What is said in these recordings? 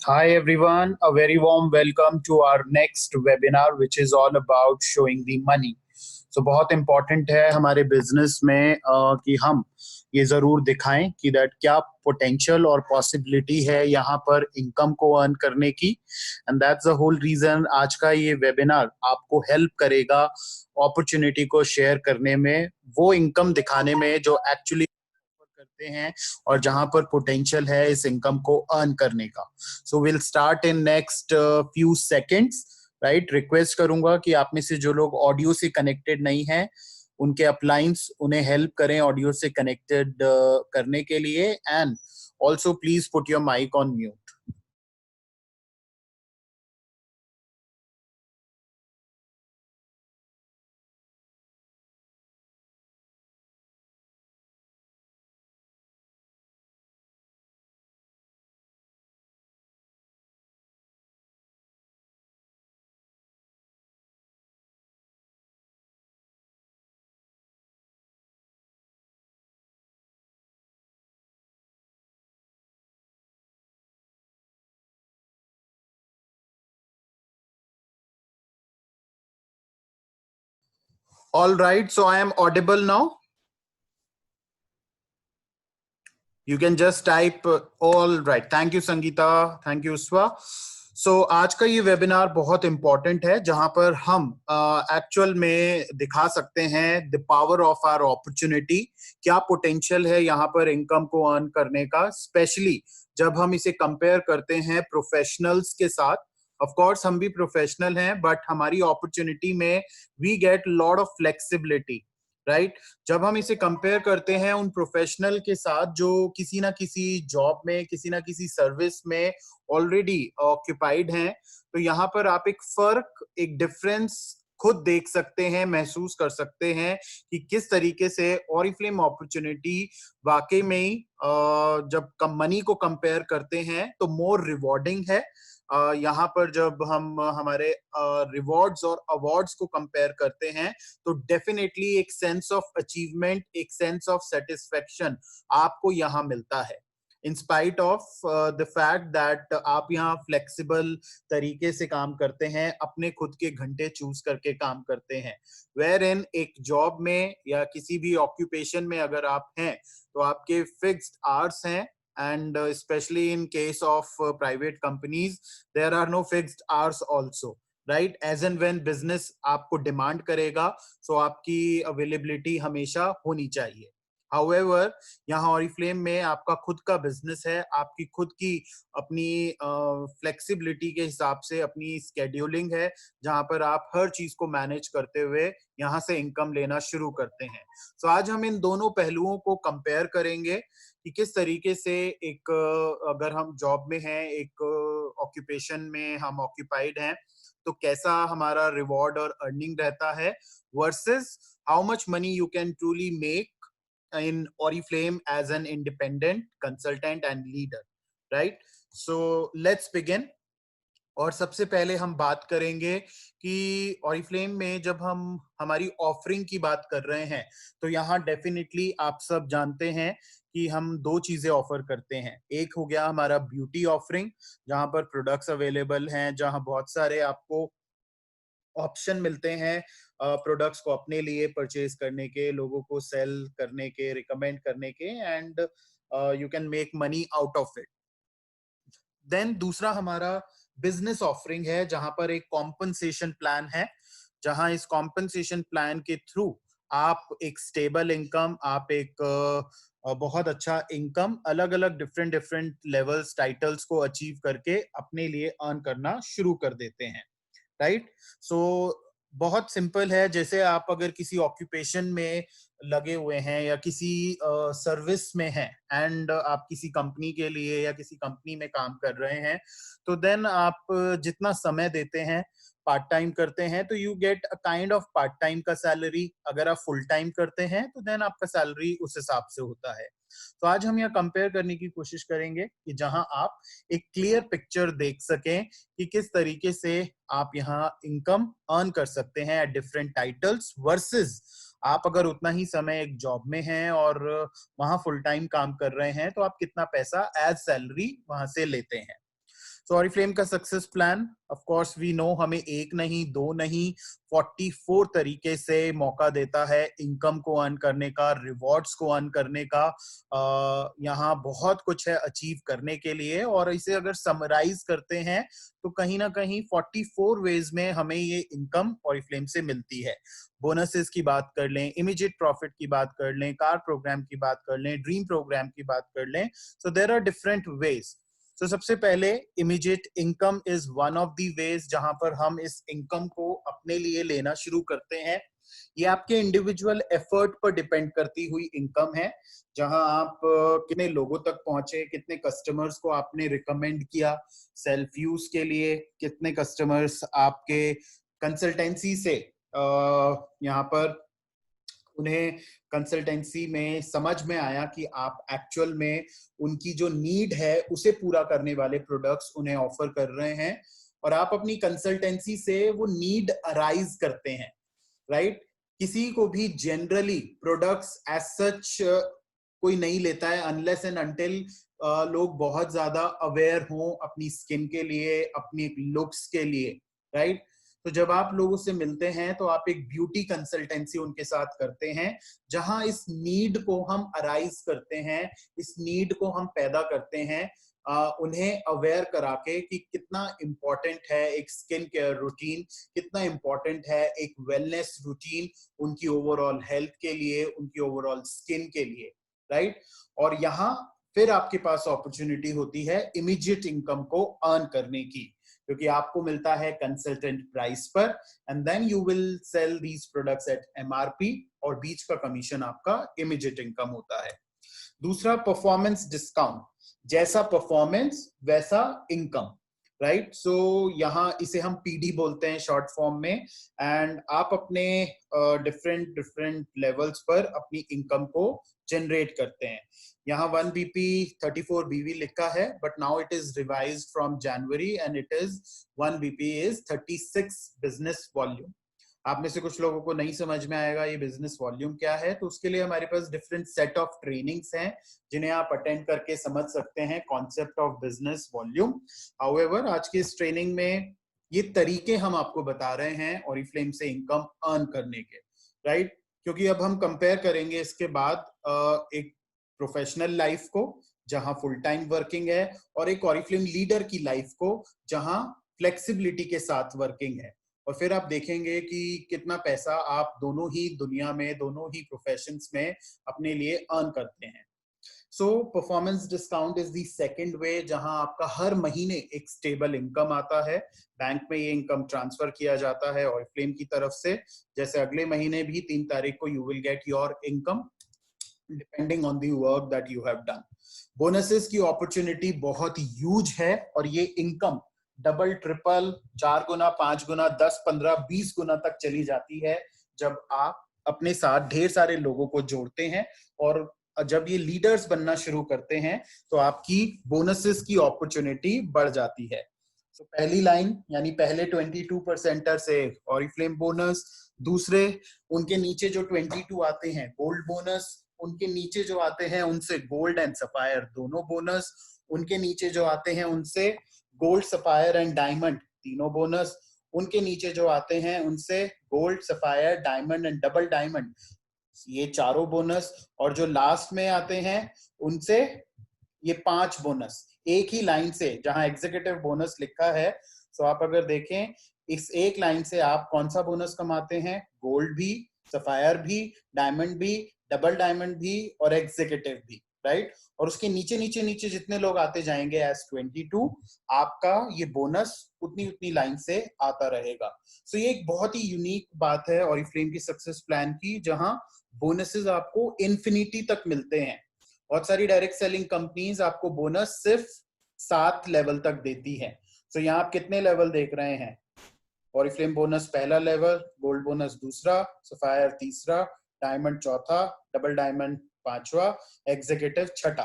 Hi everyone, a very warm welcome to our next webinar which is all about showing the money. So बहुत important है हमारे business में कि हम ये जरूर दिखाएं कि दैट क्या पोटेंशियल और पॉसिबिलिटी है यहाँ पर इनकम को अर्न करने की and that's the whole reason आज का ये वेबिनार आपको हेल्प करेगा अपॉर्चुनिटी को शेयर करने में, वो इनकम दिखाने में जो एक्चुअली करते हैं और जहां पर पोटेंशियल है इस इनकम को अर्न करने का. So will start in next few seconds. Right, request करूंगा कि आप में से जो लोग ऑडियो से कनेक्टेड नहीं है उनके अपलाइंस उन्हें हेल्प करें ऑडियो से कनेक्टेड करने के लिए. And also please put your mic on mute. All right, so I am audible now. You can just type all right. Thank you Sangeeta, thank you Uswa. सो आज का ये वेबिनार बहुत important है जहां पर हम एक्चुअल में दिखा सकते हैं the power of our opportunity. क्या पोटेंशियल है यहाँ पर इनकम को अर्न करने का, स्पेशली जब हम इसे कंपेयर करते हैं प्रोफेशनल्स के साथ. ऑफ कोर्स हम भी प्रोफेशनल हैं बट हमारी अपॉर्चुनिटी में we get lot of flexibility. Right, जब हम इसे कंपेयर करते हैं उन प्रोफेशनल के साथ जो किसी ना किसी जॉब में, किसी ना किसी सर्विस में ऑलरेडी ऑक्यूपाइड हैं, तो यहाँ पर आप एक फर्क, एक डिफरेंस खुद देख सकते हैं, महसूस कर सकते हैं कि किस तरीके से ऑरिफ्लेम अपॉर्चुनिटी वाकई में ही जब कम मनी को कंपेयर करते हैं तो मोर रिवॉर्डिंग है. यहाँ पर जब हम हमारे रिवॉर्ड्स और अवार्ड्स को कंपेयर करते हैं तो डेफिनेटली एक सेंस ऑफ अचीवमेंट, एक सेंस ऑफ सेटिस्फेक्शन आपको यहाँ मिलता है. In spite of the fact that आप यहाँ फ्लेक्सिबल तरीके से काम करते हैं, अपने खुद के घंटे चूज करके काम करते हैं. वेयर इन एक जॉब में या किसी भी ऑक्यूपेशन में अगर आप हैं तो आपके फिक्स्ड आवर्स हैं. And especially in case of private companies, there are no fixed hours also. Right, as and when business आपको डिमांड करेगा so आपकी अवेलेबिलिटी हमेशा होनी चाहिए. However, यहाँ ऑरिफ्लेम में आपका खुद का बिजनेस है, आपकी खुद की अपनी फ्लेक्सिबिलिटी के हिसाब से अपनी स्केड्यूलिंग है जहां पर आप हर चीज को मैनेज करते हुए यहाँ से इनकम लेना शुरू करते हैं. तो आज हम इन दोनों पहलुओं को कंपेयर करेंगे कि किस तरीके से एक अगर हम जॉब में हैं, एक ऑक्यूपेशन में हम ऑक्यूपाइड हैं, तो कैसा हमारा रिवॉर्ड और अर्निंग रहता है versus how much money you can truly make in Oriflame as an independent consultant and leader. Right, so let's begin. और सबसे पहले हम बात करेंगे कि ऑरिफ्लेम में जब हम हमारी ऑफरिंग की बात कर रहे हैं तो यहाँ डेफिनेटली आप सब जानते हैं कि हम दो चीजें ऑफर करते हैं. एक हो गया हमारा ब्यूटी ऑफरिंग जहां पर प्रोडक्ट्स अवेलेबल हैं, जहां बहुत सारे आपको ऑप्शन मिलते हैं प्रोडक्ट्स को अपने लिए परचेज करने के, लोगों को सेल करने के, रिकमेंड करने के, and you can make money out of it. Then दूसरा हमारा बिजनेस ऑफरिंग है जहां पर एक कॉम्पनसेशन प्लान है, जहां इस कॉम्पनसेशन प्लान के थ्रू आप एक स्टेबल इनकम, आप एक बहुत अच्छा इनकम अलग अलग डिफरेंट डिफरेंट लेवल्स, टाइटल्स को अचीव करके अपने लिए अर्न करना शुरू कर देते हैं. राइट, सो बहुत सिंपल है. जैसे आप अगर किसी ऑक्यूपेशन में लगे हुए हैं या किसी सर्विस में हैं एंड आप किसी कंपनी के लिए या किसी कंपनी में काम कर रहे हैं, तो देन आप जितना समय देते हैं, पार्ट टाइम करते हैं, तो you get a kind of part time का सैलरी. अगर आप फुल टाइम करते हैं तो देन आपका सैलरी उस हिसाब से होता है. तो आज हम यहाँ कंपेयर करने की कोशिश करेंगे कि जहां आप एक क्लियर पिक्चर देख सकें कि किस तरीके से आप यहाँ इनकम अर्न कर सकते हैं एट डिफरेंट टाइटल्स वर्सेस आप अगर उतना ही समय एक जॉब में हैं और वहां फुल टाइम काम कर रहे हैं तो आप कितना पैसा एज सैलरी वहां से लेते हैं. सो ऑरिफ्लेम का success plan, of course we know, हमें एक नहीं, दो नहीं, 44 तरीके से मौका देता है इनकम को अर्न करने का, रिवॉर्ड्स को अर्न करने का। यहाँ बहुत कुछ है अचीव करने के लिए, और इसे अगर समराइज करते हैं तो कहीं ना कहीं 44 वेज में हमें ये इनकम ऑरिफ्लेम से मिलती है। बोनसेस की बात कर लें, इमीडिएट प्रॉफिट की बात कर लें, कार प्रोग्राम की बात कर लें, ड्रीम प्रोग्राम की बात कर लें, so there are different ways. तो सबसे पहले immediate income is one of the ways जहां पर हम इस इनकम को अपने लिए लेना शुरू करते हैं। ये आपके इंडिविजुअल एफर्ट पर डिपेंड करती हुई इनकम है, जहां आप कितने लोगों तक पहुंचे, कितने कस्टमर्स को आपने रिकमेंड किया सेल्फ यूज के लिए, कितने कस्टमर्स आपके कंसल्टेंसी से यहाँ पर उन्हें कंसल्टेंसी में समझ में आया कि आप एक्चुअल में उनकी जो नीड है उसे पूरा करने वाले प्रोडक्ट्स उन्हें ऑफर कर रहे हैं, और आप अपनी कंसल्टेंसी से वो नीड अराइज करते हैं, राइट? किसी को भी जनरली प्रोडक्ट्स एज सच कोई नहीं लेता है अनलेस एंड अनटिल लोग बहुत ज्यादा अवेयर हों अपनी स्किन के लिए, अपनी लुक्स के लिए, राइट? तो जब आप लोगों से मिलते हैं तो आप एक ब्यूटी कंसल्टेंसी उनके साथ करते हैं, जहां इस नीड को हम अराइज करते हैं, इस नीड को हम पैदा करते हैं, उन्हें अवेयर करा के कि कितना इम्पोर्टेंट है एक स्किन केयर रूटीन, कितना इम्पोर्टेंट है एक वेलनेस रूटीन उनकी ओवरऑल हेल्थ के लिए, उनकी ओवरऑल स्किन के लिए, राइट? और यहाँ फिर आपके पास अपॉर्चुनिटी होती है इमीडिएट इनकम को अर्न करने की, क्योंकि आपको मिलता है कंसल्टेंट प्राइस पर, and then you will sell these products at MRP, और बीच का कमीशन आपका इमीडिएट इनकम होता है। दूसरा, परफॉर्मेंस डिस्काउंट, जैसा परफॉर्मेंस वैसा इनकम, राइट? सो यहाँ इसे हम पीडी बोलते हैं शॉर्ट फॉर्म में, एंड आप अपने डिफरेंट डिफरेंट लेवल्स पर अपनी इनकम को जनरेट करते हैं। यहाँ 1 BP 34 BV लिखा है, but now it is revised from January and it is 1 BP is 36 business volume. आप में से कुछ लोगों को नहीं समझ में आएगा ये बिजनेस वॉल्यूम क्या है, तो उसके लिए हमारे पास डिफरेंट सेट ऑफ ट्रेनिंग्स हैं जिन्हें आप अटेंड करके समझ सकते हैं concept of business volume. However आज की इस ट्रेनिंग में ये तरीके हम आपको बता रहे हैं ऑरिफ्लेम से इनकम अर्न करने के, राइट? क्योंकि अब हम कंपेयर करेंगे इसके बाद एक प्रोफेशनल लाइफ को जहां फुल टाइम वर्किंग है, और एक ऑरिफ्लेम लीडर की लाइफ को जहां फ्लेक्सिबिलिटी के साथ वर्किंग है, और फिर आप देखेंगे कि कितना पैसा आप दोनों ही दुनिया में, दोनों ही प्रोफेशंस में अपने लिए अर्न करते हैं। So performance discount is the second वे, जहां आपका हर महीने एक स्टेबल इनकम आता है, बैंक में ये इनकम ट्रांसफर किया जाता है ऑरिफ्लेम की तरफ से, जैसे अगले महीने भी 3 तारीख को you will get your income depending on the work that you have done. Bonuses की अपॉर्चुनिटी बहुत ह्यूज है, और ये इनकम डबल, ट्रिपल, 4 गुना, 5 गुना, 10, 15, 20 गुना तक चली जाती है जब आप अपने साथ ढेर सारे लोगों को जोड़ते हैं, और जब ये लीडर्स बनना शुरू करते हैं तो आपकी बोनसेस की अपॉर्चुनिटी बढ़ जाती है। तो पहली लाइन यानी पहले 22% से ऑरिफ्लेम बोनस, दूसरे उनके नीचे जो 22 आते हैं गोल्ड बोनस, उनके नीचे जो आते हैं उनसे गोल्ड एंड सफायर दोनों बोनस, उनके नीचे जो आते हैं उनसे गोल्ड, सफायर एंड डायमंड तीनों बोनस, उनके नीचे जो आते हैं उनसे gold, sapphire, diamond and double diamond, ये चारों बोनस, और जो लास्ट में आते हैं उनसे ये 5 बोनस एक ही लाइन से, जहां एग्जीक्यूटिव बोनस लिखा है। तो आप अगर देखें इस एक लाइन से आप कौन सा बोनस कमाते हैं, गोल्ड भी, सफायर भी, डायमंड भी, डबल डायमंड भी, और एग्जीक्यूटिव भी, राइट? और उसके नीचे नीचे नीचे जितने लोग आते जाएंगे एज 22, आपका ये बोनस उतनी उतनी लाइन से आता रहेगा। सो ये एक बहुत ही यूनिक बात है ऑरिफ्लेम की सक्सेस प्लान की, जहां बोनसेस आपको इन्फिनिटी तक मिलते हैं। बहुत सारी डायरेक्ट सेलिंग कंपनीज आपको बोनस सिर्फ 7 लेवल तक देती है। सो यहाँ आप कितने लेवल देख रहे हैं? ऑरिफ्लेम बोनस पहला लेवल, गोल्ड बोनस दूसरा, सफायर तीसरा, डायमंड चौथा, डबल डायमंड पांचवा, एग्जीक्यूटिव छठा,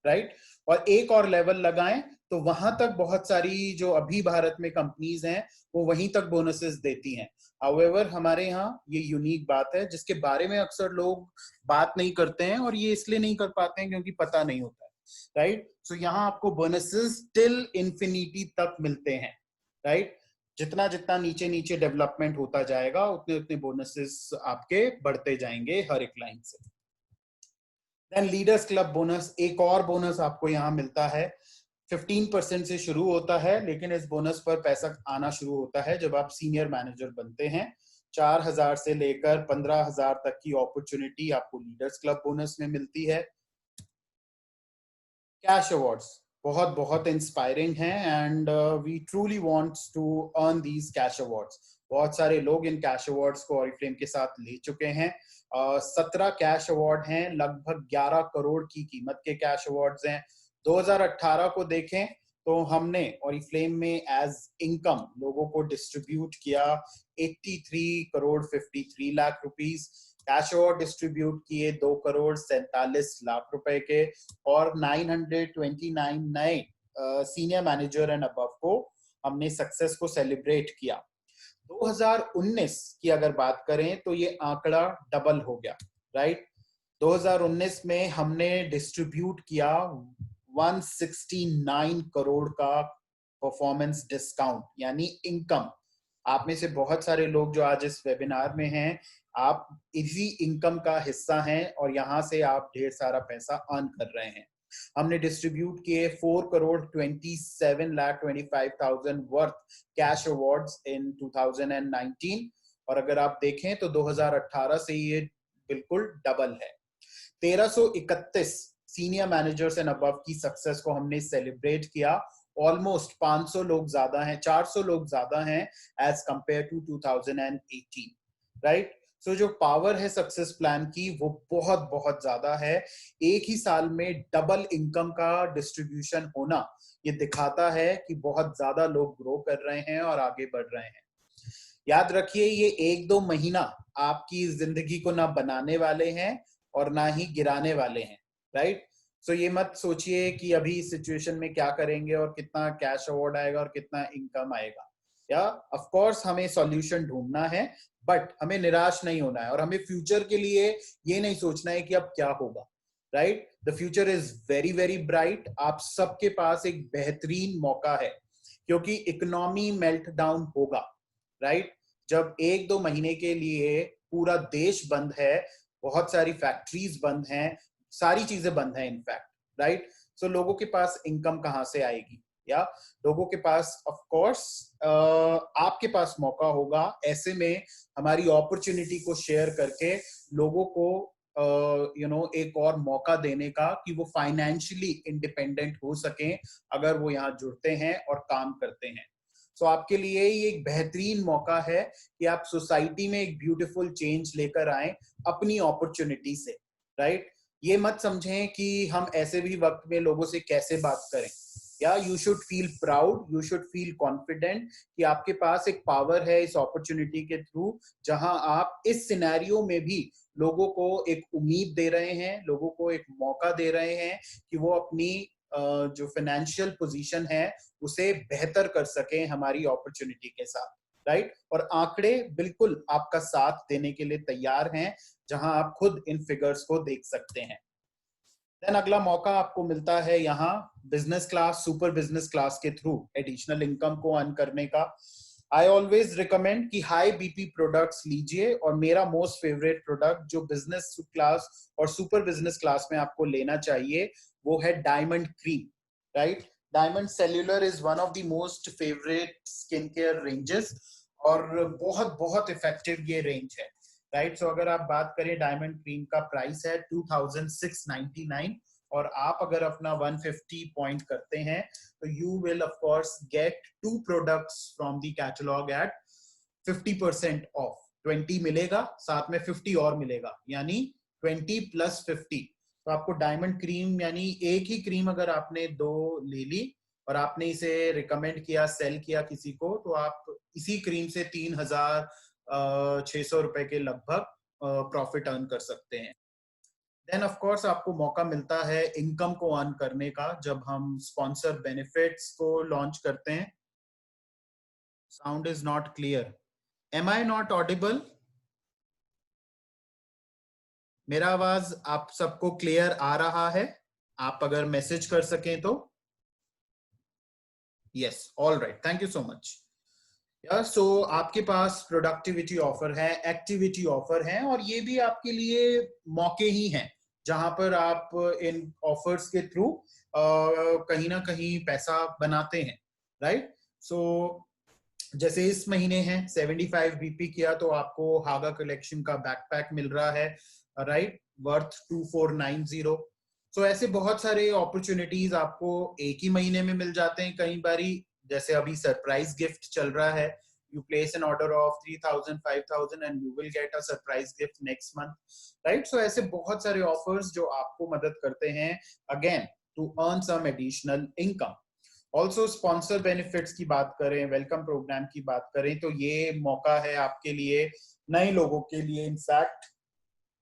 राइट? और एक और लेवल लगाएं तो वहां तक बहुत सारी जो अभी भारत में कंपनीज हैं वो वहीं तक बोनसेस देती हैं। हाउएवर हमारे यहाँ ये यूनिक बात है जिसके बारे में अक्सर लोग बात नहीं करते हैं, और ये इसलिए नहीं कर पाते हैं क्योंकि पता नहीं होता है। राइट। सो यहाँ आपको बोनसेस टिल इंफिनिटी तक मिलते हैं, राइट। जितना जितना नीचे नीचे डेवलपमेंट होता जाएगा उतने उतने बोनसेस आपके बढ़ते जाएंगे हर एक लाइन से। देन लीडर्स क्लब बोनस, एक और बोनस आपको यहाँ मिलता है। 15% से शुरू होता है, लेकिन इस बोनस पर पैसा आना शुरू होता है जब आप सीनियर मैनेजर बनते हैं। 4,000 से लेकर 15,000 तक की अपॉर्चुनिटी आपको लीडर्स क्लब बोनस में मिलती है। कैश अवार्ड्स बहुत बहुत इंस्पायरिंग हैं and we truly wants to earn these cash awards. बहुत सारे लोग इन कैश अवार्ड्स को ऑरिफ्लेम के साथ ले चुके हैं। 17 कैश अवार्ड हैं, लगभग 11 करोड़ की कीमत के कैश अवार्ड्स हैं। 2018 को देखें तो हमने ऑरिफ्लेम में एज इनकम लोगों को डिस्ट्रीब्यूट किया 83 crore 53 lakh rupees. Cash award distribute किए 2 करोड़ 47 लाख रुपए के, और 929 नए सीनियर मैनेजर एंड अबव को हमने सक्सेस को सेलिब्रेट किया। 2019 की अगर बात करें तो ये आंकड़ा डबल हो गया, राइट। 2019 में हमने डिस्ट्रीब्यूट किया 169 करोड़ का परफॉर्मेंस डिस्काउंट यानी इनकम। आप में से बहुत सारे लोग जो आज इस वेबिनार में हैं, आप इसी इनकम का हिस्सा हैं और यहां से आप ढेर सारा पैसा अर्न कर रहे हैं। हमने डिस्ट्रीब्यूट किए 4 करोड़ 27,25,000 वर्थ कैश अवार्ड्स इन 2019, और अगर आप देखें तो 2018 से ये बिल्कुल डबल है। 1331 सीनियर मैनेजर्स एंड अबव की सक्सेस को हमने सेलिब्रेट किया। ऑलमोस्ट 500 लोग ज्यादा हैं, 400 लोग ज्यादा हैं एज कंपेयर टू 2018, राइट। सो जो पावर है सक्सेस प्लान की वो बहुत बहुत ज्यादा है। एक ही साल में डबल इनकम का डिस्ट्रीब्यूशन होना ये दिखाता है कि बहुत ज्यादा लोग ग्रो कर रहे हैं और आगे बढ़ रहे हैं। याद रखिए, ये 1-2 महीना आपकी जिंदगी को ना बनाने वाले हैं और ना ही गिराने वाले हैं, राइट। सो ये मत सोचिए कि अभी इस सिचुएशन में क्या करेंगे और कितना कैश अवार्ड आएगा और कितना इनकम आएगा। या ऑफ कोर्स हमें सॉल्यूशन ढूंढना है, बट हमें निराश नहीं होना है और हमें फ्यूचर के लिए ये नहीं सोचना है कि अब क्या होगा, right. The future is very very bright. आप सबके पास एक बेहतरीन मौका है क्योंकि इकोनॉमी मेल्ट डाउन होगा, राइट। जब 1-2 महीने के लिए पूरा देश बंद है, बहुत सारी फैक्ट्रीज बंद हैं, सारी चीजें बंद हैं इनफैक्ट, राइट। सो लोगों के पास इनकम कहां से आएगी? या लोगों के पास ऑफ कोर्स आपके पास मौका होगा। ऐसे में हमारी अपॉर्चुनिटी को शेयर करके लोगों को एक और मौका देने का कि वो फाइनेंशियली इंडिपेंडेंट हो सके अगर वो यहाँ जुड़ते हैं और काम करते हैं। सो आपके लिए ये एक बेहतरीन मौका है कि आप सोसाइटी में एक ब्यूटीफुल चेंज लेकर आए अपनी अपॉर्चुनिटी से, राइट। ये मत समझें कि हम ऐसे भी वक्त में लोगों से कैसे बात करें। या you should feel proud, you should feel confident कि आपके पास एक पावर है इस अपॉर्चुनिटी के थ्रू, जहां आप इस सिनेरियो में भी लोगों को एक उम्मीद दे रहे हैं, लोगों को एक मौका दे रहे हैं कि वो अपनी जो फाइनेंशियल पोजीशन है उसे बेहतर कर सकें हमारी अपॉर्चुनिटी के साथ, राइट। और आंकड़े बिल्कुल आपका साथ देने के लिए तैयार हैं, जहां आप खुद इन फिगर्स को देख सकते हैं। देन अगला मौका आपको मिलता है यहाँ business class, super business class के थ्रू एडिशनल इनकम को अर्न करने का। आई ऑलवेज रिकमेंड कि हाई बीपी प्रोडक्ट्स लीजिए, और मेरा मोस्ट फेवरेट प्रोडक्ट जो बिजनेस क्लास और सुपर बिजनेस क्लास में आपको लेना चाहिए वो है diamond cream, right. Diamond cellular is one of the most favourite skin care ranges और बहुत बहुत इफेक्टिव ये रेंज है, राइट। सो अगर आप बात करें, डायमंड क्रीम का प्राइस है 2699, और आप अगर अपना 150 पॉइंट करते हैं तो you will of course get 2 products from the catalogue at 50% off. 20 मिलेगा, साथ में 50 और मिलेगा, यानी 20 + 50। तो आपको डायमंड क्रीम, यानी एक ही क्रीम अगर आपने 2 ले ली और आपने इसे रिकमेंड किया, सेल किया किसी को, तो आप इसी क्रीम से 3,600 रुपए के लगभग प्रॉफिट अर्न कर सकते हैं। देन ऑफ कोर्स आपको मौका मिलता है इनकम को अर्न करने का जब हम स्पॉन्सर बेनिफिट्स को लॉन्च करते हैं। Sound is not clear. Am I not audible? मेरा आवाज आप सबको क्लियर आ रहा है? आप अगर मैसेज कर सकें तो। Yes, all right, thank you so much. So आपके पास प्रोडक्टिविटी ऑफर है, एक्टिविटी ऑफर है, और ये भी आपके लिए मौके ही हैं जहां पर आप इन ऑफर्स के थ्रू कहीं ना कहीं पैसा बनाते हैं, राइट। सो जैसे इस महीने है 75 बीपी किया तो आपको हागा कलेक्शन का बैकपैक मिल रहा है, राइट, वर्थ 2490। सो ऐसे बहुत सारे अपॉर्चुनिटीज आपको एक ही महीने में मिल जाते हैं कई बारी। जैसे अभी सरप्राइज गिफ्ट चल रहा है, you place an order of 3000 5000 and you will get a surprise gift next month, right? So ऐसे बहुत सारे offers जो आपको मदद करते हैं again to earn some additional income. Also sponsor benefits की बात करें, वेलकम प्रोग्राम की बात करें, तो ये मौका है आपके लिए, नए लोगों के लिए इनफैक्ट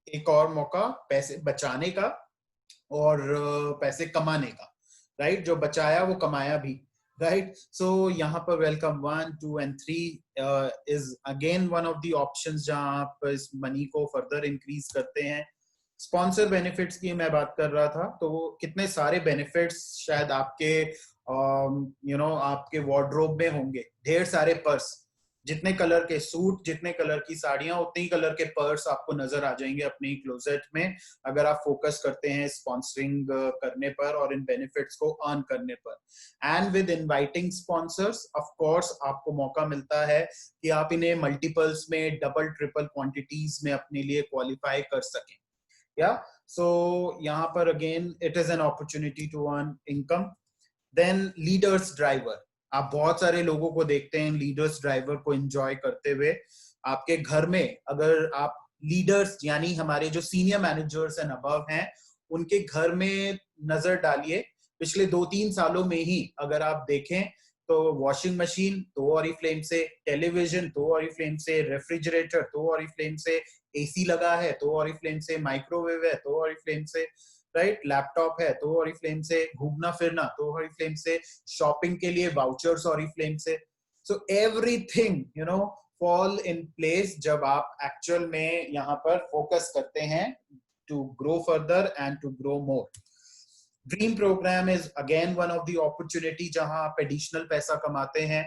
एक और मौका पैसे बचाने का और पैसे कमाने का, राइट। जो बचाया वो कमाया भी, राइट। सो यहाँ पर welcome 1 2 and 3 is again one of the options जहां आप इस मनी को फर्दर इंक्रीज करते हैं। स्पॉन्सर बेनिफिट्स की मैं बात कर रहा था, तो कितने सारे बेनिफिट्स शायद आपके आपके वार्डरोब में होंगे, ढेर सारे पर्स, जितने कलर के सूट, जितने कलर की साड़ियां, उतने ही कलर के पर्स आपको नजर आ जाएंगे अपने ही क्लोजेट में, अगर आप फोकस करते हैं स्पॉन्सरिंग करने पर और इन बेनिफिट्स को अर्न करने पर। And with inviting sponsors of course आपको मौका मिलता है कि आप इन्हें मल्टीपल्स में, डबल ट्रिपल क्वांटिटीज में अपने लिए क्वालिफाई कर सकें। या सो यहाँ पर again it is an opportunity to earn income. Then leaders driver, आप बहुत सारे लोगों को देखते हैं लीडर्स ड्राइवर को एंजॉय करते हुए। आपके घर में अगर आप लीडर्स यानी हमारे जो सीनियर मैनेजर्स एंड अबव हैं उनके घर में नजर डालिए, पिछले 2-3 सालों में ही अगर आप देखें तो वॉशिंग मशीन तो ऑरिफ्लेम से, टेलीविजन तो ऑरिफ्लेम से, रेफ्रिजरेटर तो ऑरिफ्लेम से, एसी लगा है तो ऑरिफ्लेम से, माइक्रोवेव है तो ऑरिफ्लेम से, राइट, लैपटॉप है तो ऑरिफ्लेम से, घूमना फिरना तो ऑरिफ्लेम से, शॉपिंग के लिए वाउचर्स ऑरिफ्लेम से। So everything fall in place जब आप एक्चुअल में यहाँ पर फोकस करते हैं to grow further and to grow more. Dream programme is again one of the opportunity जहां आप एडिशनल पैसा कमाते हैं।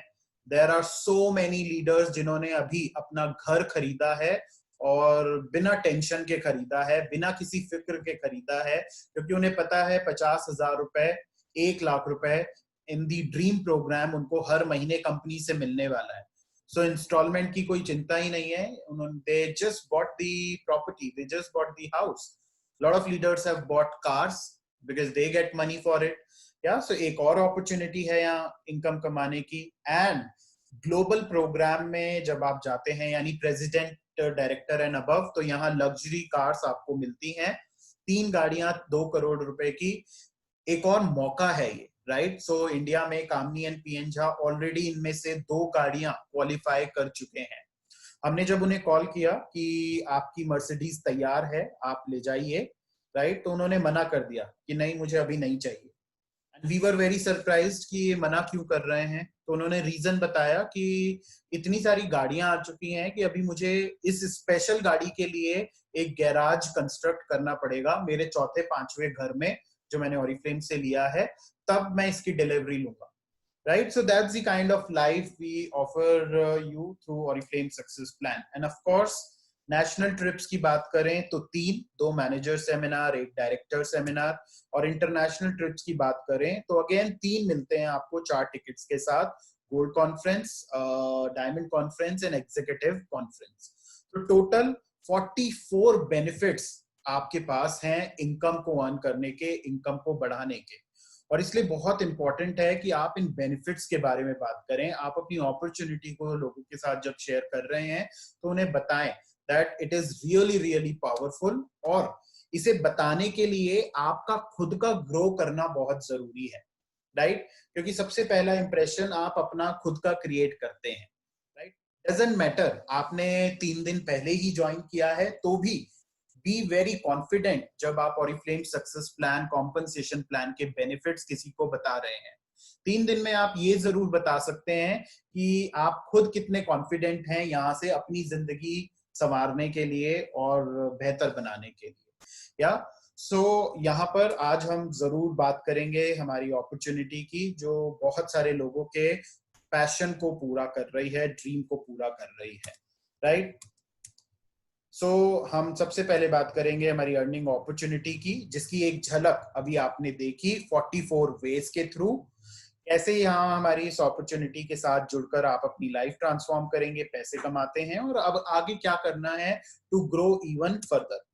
There are so many leaders जिन्होंने अभी अपना घर खरीदा है और बिना टेंशन के खरीदा है, बिना किसी फिक्र के खरीदा है, क्योंकि उन्हें पता है 50,000 रुपए, 1 लाख रुपए इन दी ड्रीम प्रोग्राम उनको हर महीने कंपनी से मिलने वाला है। सो इंस्टॉलमेंट की कोई चिंता ही नहीं है। उन्होंने they just bought the property, they just bought the house. Lot of leaders have bought cars because they get money for it. या सो एक और अपॉर्चुनिटी है यहाँ इनकम कमाने की। एंड ग्लोबल प्रोग्राम में जब आप जाते हैं यानी प्रेसिडेंट, डायरेक्टर एंड अबव, तो यहाँ लग्जरी कार्स आपको मिलती हैं, 3 गाड़ियां 2 करोड़ रुपए की। एक और मौका है ये, राइट। सो इंडिया में कामनी एंड पीएन झा ऑलरेडी इनमें से 2 गाड़ियां क्वालिफाई कर चुके हैं। हमने जब उन्हें कॉल किया कि आपकी मर्सिडीज तैयार है, आप ले जाइए, राइट, तो उन्होंने मना कर दिया कि नहीं, मुझे अभी नहीं चाहिए। And we were very surprised कि ये मना क्यों कर रहे हैं। तो उन्होंने रीजन बताया कि इतनी सारी गाड़ियां आ चुकी हैं कि अभी मुझे इस स्पेशल गाड़ी के लिए एक गैराज कंस्ट्रक्ट करना पड़ेगा मेरे 4थे-5वें घर में जो मैंने ऑरिफ्लेम से लिया है, तब मैं इसकी डिलीवरी लूंगा, right? So that's the kind of life we offer you through Oriflame Success Plan. And of course, national trips की बात करें तो 3, 2 मैनेजर सेमिनार, 1 डायरेक्टर सेमिनार, और इंटरनेशनल ट्रिप्स की बात करें तो अगेन 3 मिलते हैं आपको 4 टिकट्स के साथ, gold conference, diamond conference and executive conference. तो टोटल 44 बेनिफिट्स आपके पास हैं इनकम को अर्न करने के, इनकम को बढ़ाने के। और इसलिए बहुत इंपॉर्टेंट है कि आप इन बेनिफिट्स के बारे में बात करें। आप अपनी अपॉर्चुनिटी को लोगों के साथ जब शेयर कर रहे हैं तो उन्हें बताएं that it is really really powerful, और इसे बताने के लिए आपका खुद का ग्रो करना बहुत जरूरी है, राइट। क्योंकि सबसे पहला इंप्रेशन आप अपना खुद का क्रिएट करते हैं, राइट। डजंट मैटर आपने 3 दिन पहले ही ज्वाइन किया है तो भी बी वेरी कॉन्फिडेंट जब आप Oriflame success plan, compensation plan के बेनिफिट्स किसी को बता रहे हैं। 3 दिन में आप ये जरूर बता सकते हैं कि आप खुद कितने कॉन्फिडेंट हैं यहाँ से अपनी जिंदगी संवारने के लिए और बेहतर बनाने के लिए। या यहाँ पर आज हम जरूर बात करेंगे हमारी अपॉर्चुनिटी की, जो बहुत सारे लोगों के पैशन को पूरा कर रही है, ड्रीम को पूरा कर रही है, राइट। हम सबसे पहले बात करेंगे हमारी अर्निंग अपॉर्चुनिटी की, जिसकी एक झलक अभी आपने देखी 44 वेज के थ्रू। कैसे यहाँ हमारी इस अपॉर्चुनिटी के साथ जुड़कर आप अपनी लाइफ ट्रांसफॉर्म करेंगे, पैसे कमाते हैं, और अब आगे क्या करना है टू ग्रो इवन फर्दर।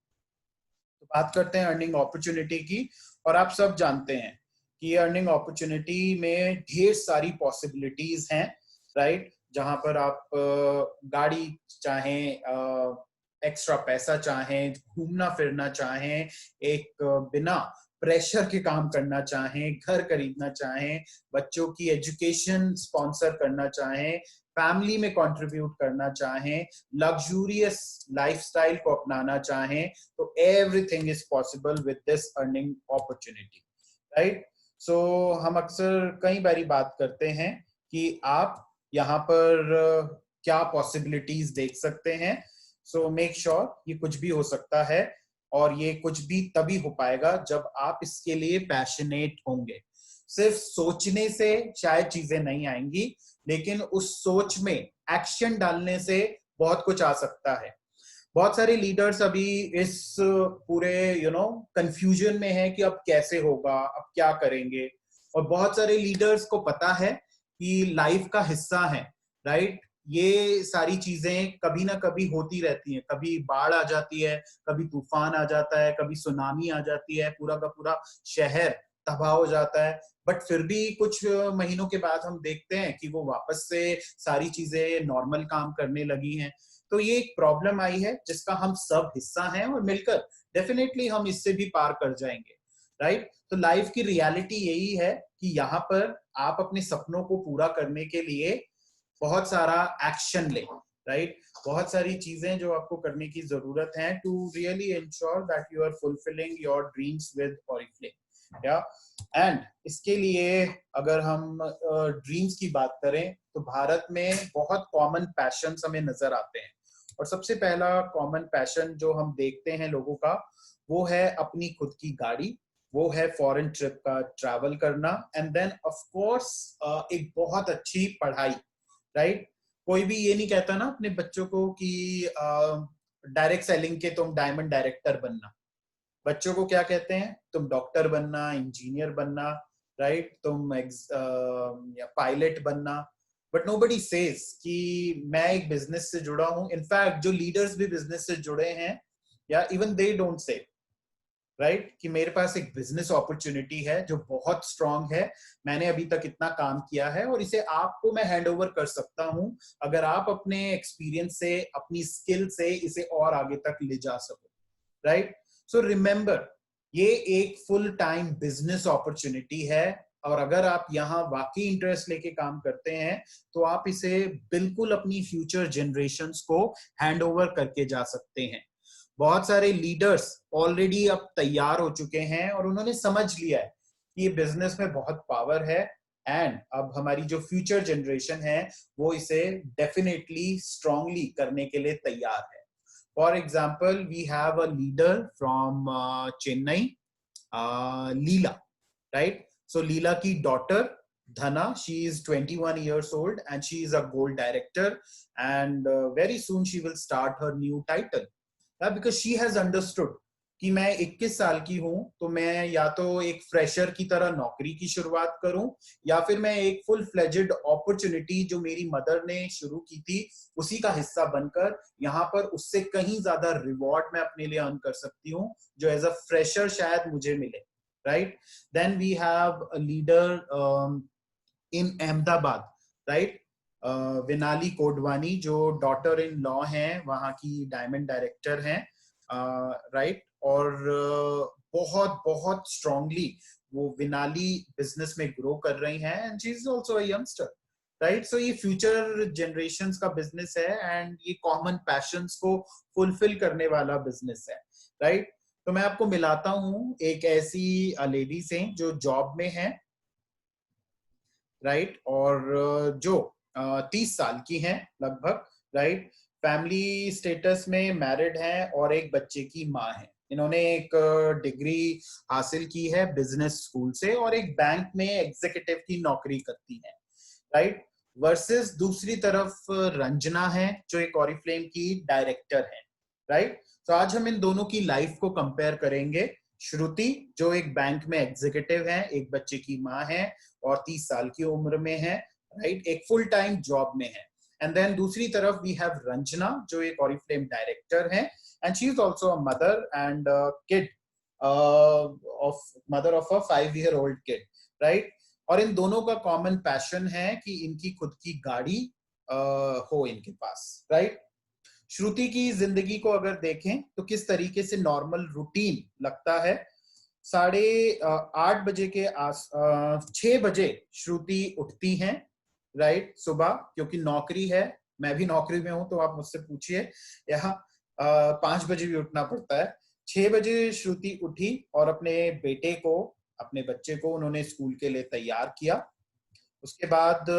तो बात करते हैं अर्निंग अपॉर्चुनिटी की। और आप सब जानते हैं कि अर्निंग अपॉर्चुनिटी में ढेर सारी पॉसिबिलिटीज हैं, राइट। जहां पर आप गाड़ी चाहें, एक्स्ट्रा पैसा चाहें, घूमना फिरना चाहें, एक बिना प्रेशर के काम करना चाहें, घर खरीदना चाहें, बच्चों की एजुकेशन स्पॉन्सर करना चाहें, फैमिली में कंट्रीब्यूट करना चाहें, लग्जूरियस लाइफस्टाइल को अपनाना चाहें, तो everything is possible with this earning opportunity, right. हम अक्सर कई बारी बात करते हैं कि आप यहाँ पर क्या पॉसिबिलिटीज देख सकते हैं। मेक श्योर ये कुछ भी हो सकता है, और ये कुछ भी तभी हो पाएगा जब आप इसके लिए पैशनेट होंगे। सिर्फ सोचने से शायद चीजें नहीं आएंगी, लेकिन उस सोच में एक्शन डालने से बहुत कुछ आ सकता है। बहुत सारे लीडर्स अभी इस पूरे कंफ्यूजन में है कि अब कैसे होगा, अब क्या करेंगे। और बहुत सारे लीडर्स को पता है कि लाइफ का हिस्सा है, राइट। ये सारी चीजें कभी ना कभी होती रहती हैं, कभी बाढ़ आ जाती है, कभी तूफान आ जाता है, कभी सुनामी आ जाती है, पूरा का पूरा शहर तबाह हो जाता है। बट फिर भी कुछ महीनों के बाद हम देखते हैं कि वो वापस से सारी चीजें नॉर्मल काम करने लगी हैं। तो ये एक प्रॉब्लम आई है जिसका हम सब हिस्सा हैं, और मिलकर डेफिनेटली हम इससे भी पार कर जाएंगे, राइट। तो लाइफ की रियलिटी यही है कि यहाँ पर आप अपने सपनों को पूरा करने के लिए बहुत सारा एक्शन लें, राइट। बहुत सारी चीजें जो आपको करने की जरूरत है to really ensure that you are fulfilling your dreams with Oriflame, yeah. And इसके लिए अगर हम ड्रीम्स की बात करें तो भारत में बहुत कॉमन पैशन हमें नजर आते हैं। और सबसे पहला कॉमन पैशन जो हम देखते हैं लोगों का, वो है अपनी खुद की गाड़ी, वो है फॉरेन ट्रिप का ट्रैवल करना, एंड देन ऑफ कोर्स एक बहुत अच्छी पढ़ाई, राइट। कोई भी ये नहीं कहता ना अपने बच्चों को कि डायरेक्ट सेलिंग के तुम डायमंड डायरेक्टर बनना। बच्चों को क्या कहते हैं, तुम डॉक्टर बनना, इंजीनियर बनना, राइट, तुम या पायलट बनना। बट नोबडी सेज कि मैं एक बिजनेस से जुड़ा हूं। इनफैक्ट जो लीडर्स भी बिजनेस से जुड़े हैं, या even they don't say, right, कि मेरे पास एक बिजनेस अपॉर्चुनिटी है जो बहुत स्ट्रांग है, मैंने अभी तक इतना काम किया है और इसे आपको मैं हैंड ओवर कर सकता हूं अगर आप अपने एक्सपीरियंस से, अपनी स्किल से इसे और आगे तक ले जा सको, राइट। सो रिमेंबर, ये एक फुल टाइम बिजनेस अपॉर्चुनिटी है, और अगर आप यहाँ वाकई इंटरेस्ट लेके काम करते हैं तो आप इसे बिल्कुल अपनी फ्यूचर जनरेशंस को हैंड ओवर करके जा सकते हैं। बहुत सारे लीडर्स ऑलरेडी अब तैयार हो चुके हैं और उन्होंने समझ लिया है कि ये बिजनेस में बहुत पावर है, एंड अब हमारी जो फ्यूचर जनरेशन है वो इसे डेफिनेटली स्ट्रांगली करने के लिए तैयार है। For example, we have a leader from Chennai, Leela, right. So Leela की daughter Dhana, she is 21 years old and she is a gold director, and very soon she will start her new title, because she has understood कि मैं 21 साल की हूं, तो मैं या तो एक फ्रेशर की तरह नौकरी की शुरुआत करूं, या फिर मैं एक फुल फ्लेजेड अपॉर्चुनिटी जो मेरी मदर ने शुरू की थी उसी का हिस्सा बनकर यहाँ पर उससे कहीं ज्यादा रिवॉर्ड मैं अपने लिए अर्न कर सकती हूँ, जो एज अ फ्रेशर शायद मुझे मिले, right. Then we have a leader in Ahmedabad, right, Vinali Kodwani, जो डॉटर इन लॉ हैं, वहां की डायमंड डायरेक्टर हैं, राइट। और बहुत बहुत स्ट्रांगली वो विनाली बिजनेस में ग्रो कर रही हैं, and she is also a youngster, right. So ये फ्यूचर जनरेशंस का बिजनेस है, एंड ये कॉमन पैशंस को फुलफिल करने वाला बिजनेस है, राइट। तो मैं आपको मिलाता हूँ एक ऐसी लेडी से जो जॉब में है, राइट, और जो 30 साल की हैं लगभग, राइट, फैमिली स्टेटस में मैरिड हैं और एक बच्चे की माँ है। इन्होंने एक डिग्री हासिल की है बिजनेस स्कूल से और एक बैंक में एग्जीक्यूटिव की नौकरी करती है, राइट। वर्सेस दूसरी तरफ रंजना है जो एक ऑरिफ्लेम की डायरेक्टर है, राइट। तो आज हम इन दोनों की लाइफ को कंपेयर करेंगे। श्रुति जो एक बैंक में एग्जीक्यूटिव है, एक बच्चे की माँ है और 30 साल की उम्र में है, राइट, एक फुल टाइम जॉब में है। एंड देन दूसरी तरफ वी हैव रंजना जो एक ऑरिफ्लेम डायरेक्टर है and she is also a mother and kid of mother of a 5-year-old kid, right. और इन दोनों का कॉमन पैशन है कि इनकी खुद की गाड़ी हो इनके पास, राइट। श्रुति की जिंदगी को अगर देखें तो किस तरीके से नॉर्मल रूटीन लगता है। 8:30 बजे के 6 बजे श्रुति उठती हैं, राइट, सुबह, क्योंकि नौकरी है, मैं भी नौकरी में हूं तो आप मुझसे पूछिए, यहाँ 5 बजे भी उठना पड़ता है। 6 बजे श्रुति उठी और अपने बेटे को, अपने बच्चे को उन्होंने स्कूल के लिए तैयार किया। उसके बाद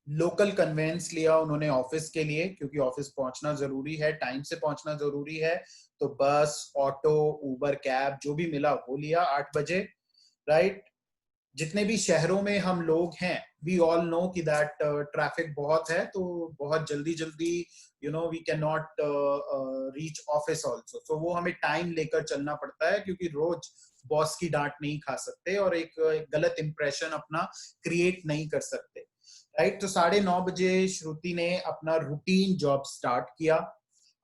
लोकल कन्वेंस लिया उन्होंने ऑफिस के लिए, क्योंकि ऑफिस पहुंचना जरूरी है, टाइम से पहुंचना जरूरी है। तो बस, ऑटो, उबर, कैब जो भी मिला वो लिया 8 बजे, राइट। जितने भी शहरों में हम लोग हैं, वी ऑल नो कि दैट ट्रैफिक बहुत है, तो बहुत जल्दी जल्दी we can not reach office also. तो वो हमें टाइम लेकर चलना पड़ता है, क्योंकि रोज बॉस की डांट नहीं खा सकते और एक गलत इंप्रेशन अपना क्रिएट नहीं कर सकते, राइट। तो 9:30 बजे श्रुति ने अपना रूटीन जॉब स्टार्ट किया।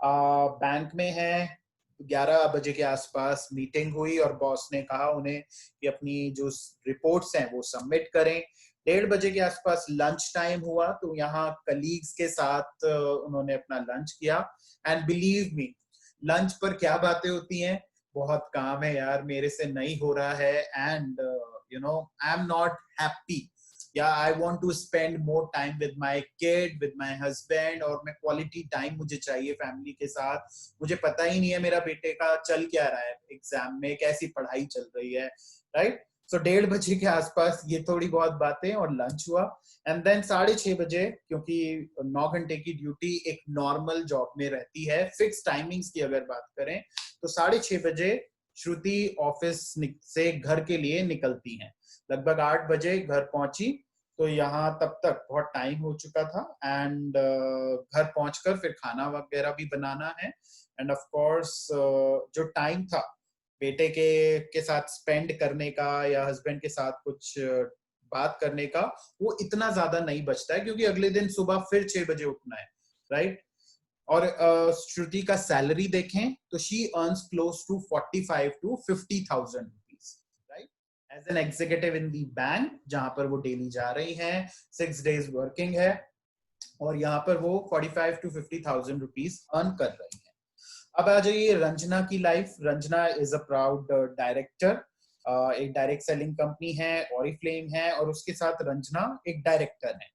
बैंक में है। 11 बजे के आसपास मीटिंग हुई और बॉस ने कहा उन्हें कि अपनी जो रिपोर्ट्स हैं वो सबमिट करें। 1:30 बजे के आसपास लंच टाइम हुआ, तो यहाँ कलीग्स के साथ उन्होंने अपना लंच किया। एंड बिलीव मी, लंच पर क्या बातें होती हैं, बहुत काम है यार, मेरे से नहीं हो रहा है, and I am not happy, या I want to spend more time with my kid, with my husband, और मैं क्वालिटी टाइम मुझे चाहिए फैमिली के साथ। मुझे पता ही नहीं है मेरा बेटे का चल क्या रहा है, एग्जाम में कैसी पढ़ाई चल रही है, राइट। सो 1:30 बजे के आसपास ये थोड़ी बहुत बातें और लंच हुआ। एंड देन 6:30 बजे, क्योंकि 9 घंटे की ड्यूटी एक नॉर्मल जॉब में रहती है, फिक्स टाइमिंग्स की अगर बात करें, तो 6:30 बजे श्रुति ऑफिस से घर के लिए निकलती हैं। लगभग 8 बजे घर पहुंची, तो यहाँ तब तक बहुत टाइम हो चुका था। एंड घर पहुंचकर फिर खाना वगैरह भी बनाना है। एंड ऑफ कोर्स जो टाइम था बेटे के साथ स्पेंड करने का या हस्बैंड के साथ कुछ बात करने का, वो इतना ज्यादा नहीं बचता है, क्योंकि अगले दिन सुबह फिर 6 बजे उठना है, राइट। और श्रुति का सैलरी देखें तो she earns close to 45 to 50,000 rupees, right, as an executive in the bank, जहां पर वो डेली जा रही हैं, 6 days वर्किंग है, और यहाँ पर वो 45 to 50,000 रुपीज अर्न कर रही हैं। अब आ जाइए रंजना की life. Ranjana is a proud director, एक डायरेक्ट सेलिंग कंपनी है, ऑरिफ्लेम है, और उसके साथ रंजना एक डायरेक्टर है।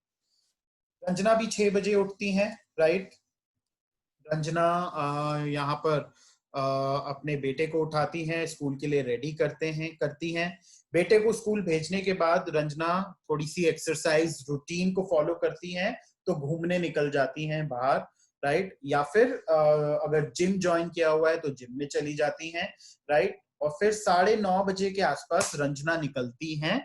रंजना भी 6 बजे उठती हैं, राइट। रंजना यहाँ पर अपने बेटे को उठाती हैं, स्कूल के लिए रेडी करती हैं। बेटे को स्कूल भेजने के बाद रंजना थोड़ी सी एक्सरसाइज रूटीन को फॉलो करती हैं, तो घूमने निकल जाती हैं बाहर, राइट। या फिर अगर जिम ज्वाइन किया हुआ है तो जिम में चली जाती हैं, राइट। और फिर 9:30 बजे के आसपास रंजना निकलती हैं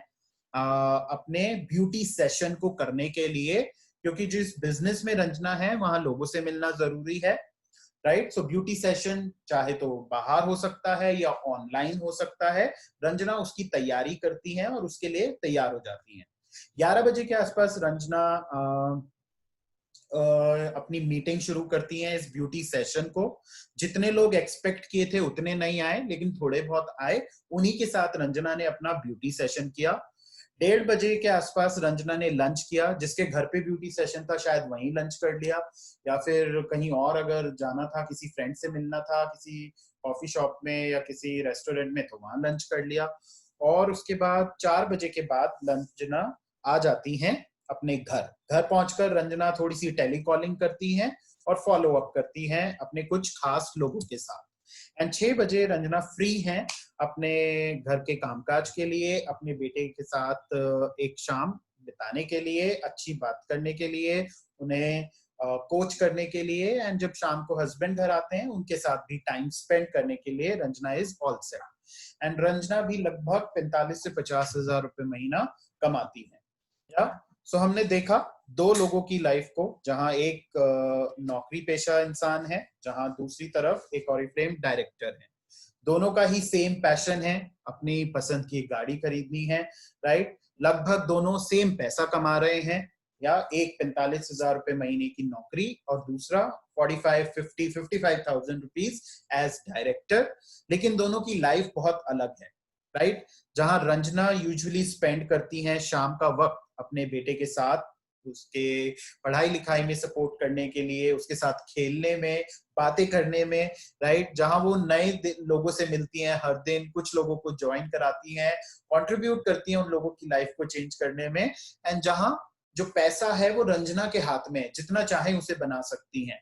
अपने ब्यूटी सेशन को करने के लिए, क्योंकि जिस बिजनेस में रंजना है वहां लोगों से मिलना जरूरी है, राइट। सो ब्यूटी सेशन चाहे तो बाहर हो सकता है या ऑनलाइन हो सकता है। रंजना उसकी तैयारी करती हैं और उसके लिए तैयार हो जाती हैं। 11 बजे के आसपास रंजना अपनी मीटिंग शुरू करती हैं इस ब्यूटी सेशन को। जितने लोग एक्सपेक्ट किए थे उतने नहीं आए, लेकिन थोड़े बहुत आए। उन्हीं के साथ रंजना ने अपना ब्यूटी सेशन किया। 1:30 बजे के आसपास रंजना ने लंच किया, जिसके घर पे ब्यूटी सेशन था शायद वहीं लंच कर लिया, या फिर कहीं और अगर जाना था, किसी फ्रेंड से मिलना था किसी कॉफी शॉप में या किसी रेस्टोरेंट में, तो वहां लंच कर लिया। और उसके बाद 4 बजे के बाद रंजना आ जाती हैं अपने घर। घर पहुंचकर रंजना थोड़ी सी टेलीकॉलिंग करती हैं और फॉलो अप करती हैं अपने कुछ खास लोगों के साथ। एंड 6 बजे रंजना फ्री हैं अपने घर के कामकाज के लिए, अपने बेटे के साथ एक शाम बिताने के लिए, अच्छी बात करने के लिए, उन्हें कोच करने के लिए, एंड जब शाम को हस्बैंड घर आते हैं उनके साथ भी टाइम स्पेंड करने के लिए Ranjana is all set. And Ranjana भी लगभग 45 से 50 हजार रुपए महीना कमाती है। या सो हमने देखा दो लोगों की लाइफ को, जहां एक नौकरी पेशा इंसान है, जहां दूसरी तरफ एक ऑरिफ्लेम डायरेक्टर है। दोनों का ही सेम पैशन है, अपनी पसंद की गाड़ी खरीदनी है, राइट। लगभग दोनों सेम पैसा कमा रहे हैं, या एक 45,000 रुपए महीने की नौकरी और दूसरा 55,000 रुपीज एज डायरेक्टर। लेकिन दोनों की लाइफ बहुत अलग है, राइट। जहां रंजना यूजुअली स्पेंड करती हैं शाम का वक्त अपने बेटे के साथ, उसके पढ़ाई लिखाई में सपोर्ट करने के लिए, उसके साथ खेलने में, बातें करने में, राइट। जहां वो नए लोगों से मिलती हैं हर दिन, कुछ लोगों को ज्वाइन कराती हैं, कंट्रीब्यूट करती हैं उन लोगों की लाइफ को चेंज करने में। एंड जहां जो पैसा है वो रंजना के हाथ में है, जितना चाहे उसे बना सकती हैं,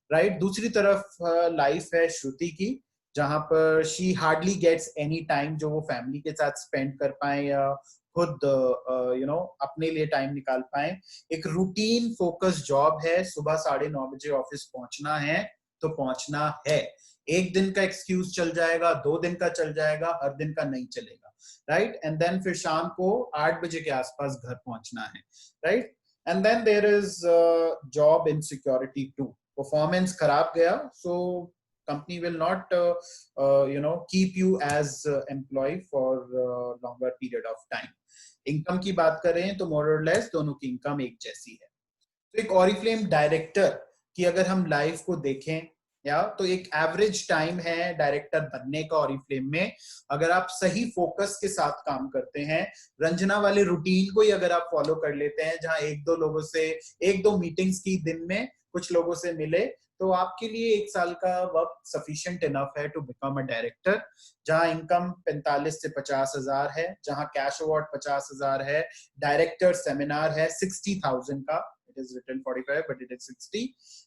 राइट। दूसरी तरफ लाइफ है श्रुति की, जहां पर she hardly gets any time जो वो फैमिली के साथ स्पेंड कर पाए या खुद अपने लिए टाइम निकाल पाए। एक रूटीन फोकस जॉब है, सुबह 9:30 बजे ऑफिस पहुंचना है तो पहुंचना है। एक दिन का एक्सक्यूज चल जाएगा, 2 दिन का चल जाएगा, हर दिन का नहीं चलेगा, राइट। एंड देन फिर शाम को 8 बजे के आसपास घर पहुंचना है, right. And then there is job insecurity too. Performance खराब गया, so company will not keep you as employee for longer period of time. Income की बात करें तो मोर और लेस दोनों की इनकम एक जैसी है। तो एक ऑरिफ्लेम डायरेक्टर की अगर हम लाइफ को देखें, या तो एक एवरेज टाइम है डायरेक्टर बनने का ऑरिफ्लेम में, अगर आप सही फोकस के साथ काम करते हैं, रंजना वाले रूटीन को ही अगर आप फॉलो कर लेते हैं, जहां एक दो मीटिंग्स की दिन में कुछ लोगों से मिले, तो आपके लिए 1 साल का वक्त सफिशिएंट इनफ है टू बिकम अ डायरेक्टर। जहां इनकम 45 से 50 हजार है, जहां कैश अवार्ड 50 हजार है, डायरेक्टर सेमिनार है 60,000 का, it is written 45 but it is 60,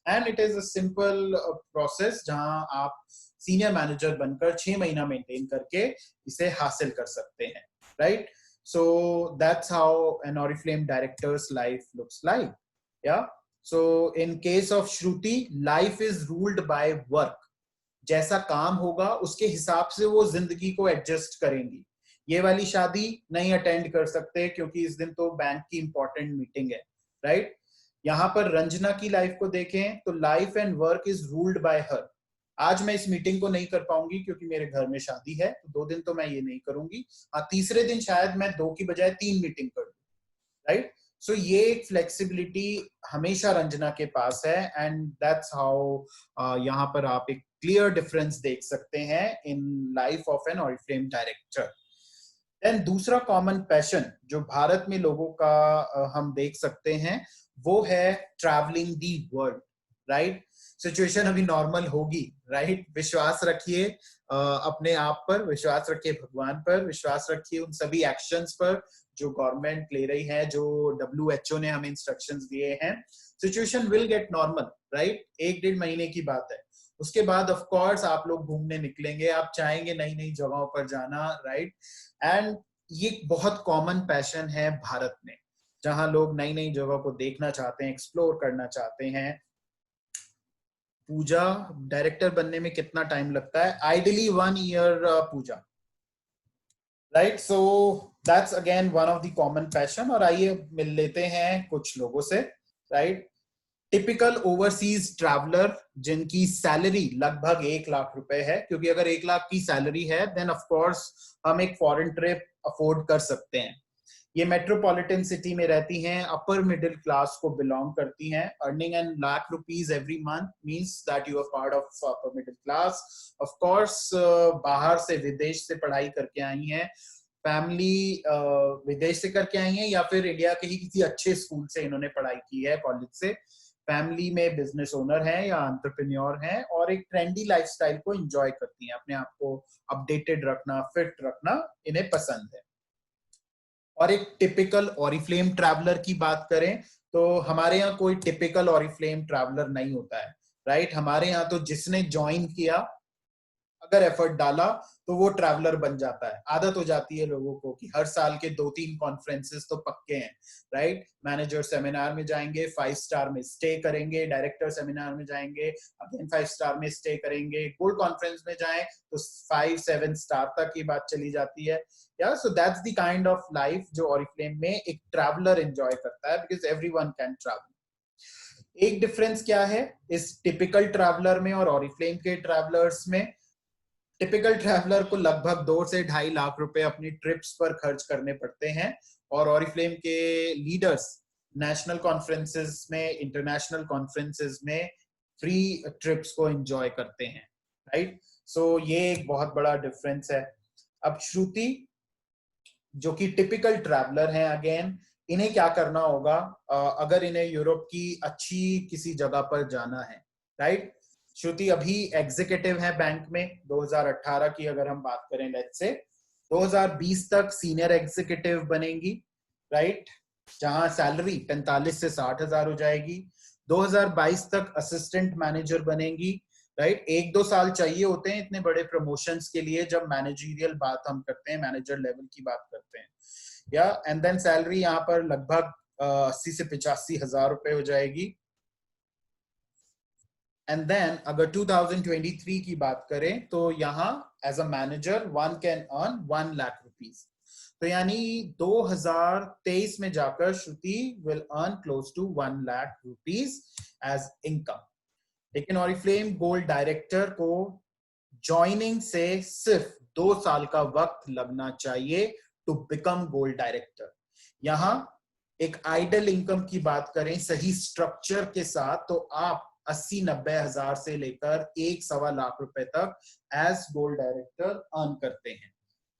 and it is a simple process जहां आप सीनियर मैनेजर बनकर 6 महीना मेंटेन करके इसे हासिल कर सकते हैं, right. So that's how an Oriflame director's life looks like. Yeah. So in case of Shruti, life is ruled by work. जैसा काम होगा उसके हिसाब से वो जिंदगी को एडजस्ट करेंगी। ये वाली शादी नहीं अटेंड कर सकते क्योंकि इस दिन तो बैंक की इंपॉर्टेंट मीटिंग है, राइट। यहाँ पर रंजना की लाइफ को देखें तो life and work is ruled by हर। आज मैं इस मीटिंग को नहीं कर पाऊंगी क्योंकि मेरे घर में शादी है, तो 2 दिन तो मैं ये नहीं करूंगी। तीसरे दिन शायद मैं 2 की बजाय 3 मीटिंग कर दूं, राइट। सो ये एक फ्लेक्सिबिलिटी हमेशा रंजना के पास है, एंड दैट्स हाउ यहाँ पर आप एक क्लियर डिफरेंस देख सकते हैं in life of an Oriflame director. Then दूसरा कॉमन पैशन जो भारत में लोगों का हम देख सकते हैं वो है travelling the world, right. Situation अभी नॉर्मल होगी, राइट। विश्वास रखिए अपने आप पर, विश्वास रखिए भगवान पर, विश्वास रखिए उन सभी एक्शंस पर जो गवर्नमेंट ले रही है, जो WHO ने हमें इंस्ट्रक्शंस दिए हैं। Situation will get normal, right. 1-1.5 महीने की बात है, उसके बाद ऑफ कोर्स आप लोग घूमने निकलेंगे, आप चाहेंगे नई नई जगहों पर जाना, राइट। एंड ये बहुत कॉमन पैशन है भारत में, जहां लोग नई नई जगहों को देखना चाहते हैं, एक्सप्लोर करना चाहते हैं। पूजा, डायरेक्टर बनने में कितना टाइम लगता है? Ideally 1 year Pooja, right. So that's again one of the common passion. और आइए मिल लेते हैं कुछ लोगों से, राइट। टिपिकल ओवरसीज ट्रैवलर जिनकी सैलरी लगभग 1 लाख रुपए है, क्योंकि अगर 1 लाख की सैलरी है देन ऑफ कोर्स हम एक फॉरेन ट्रिप अफोर्ड कर सकते हैं। ये मेट्रोपॉलिटन सिटी में रहती हैं, अपर मिडिल क्लास को बिलोंग करती हैं। Earning an lakh rupees every month means that you are part of upper middle class. Of course बाहर से, विदेश से पढ़ाई करके आई हैं, फैमिली विदेश से करके आई है या फिर इंडिया के ही किसी अच्छे स्कूल से इन्होंने पढ़ाई की है, कॉलेज से। फैमिली में बिजनेस ओनर हैं या एंटरप्रेन्योर हैं और एक ट्रेंडी लाइफस्टाइल को एंजॉय करती हैं, अपने आप को अपडेटेड रखना, फिट रखना इन्हें पसंद है। और एक टिपिकल ऑरिफ्लेम ट्रैवलर की बात करें तो हमारे यहाँ कोई टिपिकल ऑरिफ्लेम ट्रैवलर नहीं होता है, राइट। हमारे यहाँ तो जिसने ज्वाइन किया, अगर एफर्ट डाला तो वो ट्रैवलर बन जाता है। आदत हो जाती है लोगों को कि हर साल के 2-3 कॉन्फ्रेंसेस तो पक्के हैं, राइट। मैनेजर सेमिनार में जाएंगे, 5 स्टार में स्टे करेंगे, डायरेक्टर सेमिनार में जाएंगे, अगेन 5 स्टार में स्टे करेंगे, गोल्ड कॉन्फ्रेंस में जाएं तो 5-7 स्टार तक की बात चली जाती है। या so that's the kind of life जो ऑरिफ्लेम में एक ट्रैवलर एंजॉय करता है, बिकॉज एवरीवन कैन ट्रैवल। एक डिफरेंस क्या है इस टिपिकल ट्रैवलर में और ऑरिफ्लेम के ट्रैवलर्स में? टिपिकल ट्रैवलर को लगभग 2 से 2.5 लाख रुपए अपनी ट्रिप्स पर खर्च करने पड़ते हैं, और ऑरिफ्लेम के लीडर्स नेशनल कॉन्फ्रेंसेस में, इंटरनेशनल कॉन्फ्रेंसेस में फ्री ट्रिप्स को एंजॉय करते हैं, राइट। सो ये एक बहुत बड़ा डिफरेंस है। अब श्रुति जो कि टिपिकल ट्रैवलर हैं, अगेन इन्हें क्या करना होगा अगर इन्हें यूरोप की अच्छी किसी जगह पर जाना है, राइट। श्रुति अभी एग्जीक्यूटिव है बैंक में, 2018 की अगर हम बात करें, लेट्स से 2020 तक सीनियर एग्जीक्यूटिव बनेंगी, राइट, जहां सैलरी 45 से 60 हजार हो जाएगी। 2022 तक असिस्टेंट मैनेजर बनेंगी, राइट। 1-2 साल चाहिए होते हैं इतने बड़े प्रमोशंस के लिए जब मैनेजरियल बात हम करते हैं, मैनेजर लेवल की बात करते हैं, या एंड देन सैलरी यहाँ पर लगभग 80 से 85 हजार रुपए हो जाएगी। एंड देन अगर 2023 की बात करें तो यहाँ as a manager one can earn 1 lakh rupees. तो यानी 2023 में जाकर Shruti will earn close to 1 lakh rupees as income. लेकिन ऑरिफ्लेम गोल्ड डायरेक्टर को ज्वाइनिंग से सिर्फ 2 साल का वक्त लगना चाहिए टू बिकम गोल्ड डायरेक्टर। यहां एक आइडल इनकम की बात करें सही स्ट्रक्चर के साथ तो आप 80-90 हजार से लेकर 1-1.25 लाख रुपए तक एज गोल्ड डायरेक्टर अर्न करते हैं,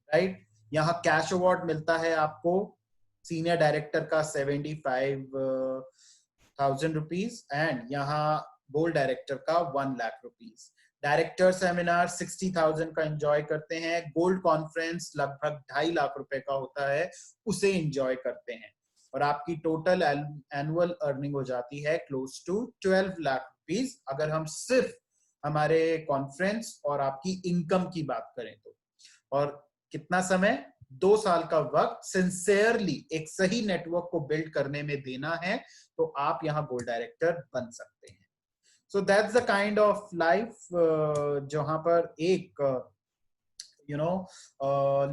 राइट। यहाँ कैश अवार्ड मिलता है आपको सीनियर डायरेक्टर का 75,000 रुपीज एंड यहाँ गोल्ड डायरेक्टर का 1 लाख रुपीज। डायरेक्टर सेमिनार 60,000 का एंजॉय करते हैं। गोल्ड कॉन्फ्रेंस लगभग 2.5 लाख रुपए का होता है, उसे एंजॉय करते हैं, और आपकी टोटल एनुअल अर्निंग हो जाती है क्लोज टू 12 लाख रुपीज अगर हम सिर्फ हमारे कॉन्फ्रेंस और आपकी इनकम की बात करें तो। और कितना समय? 2 साल का वक्त सिंसियरली एक सही नेटवर्क को बिल्ड करने में देना है तो आप यहाँ गोल्ड डायरेक्टर बन सकते हैं। So that's the kind of life जहां पर एक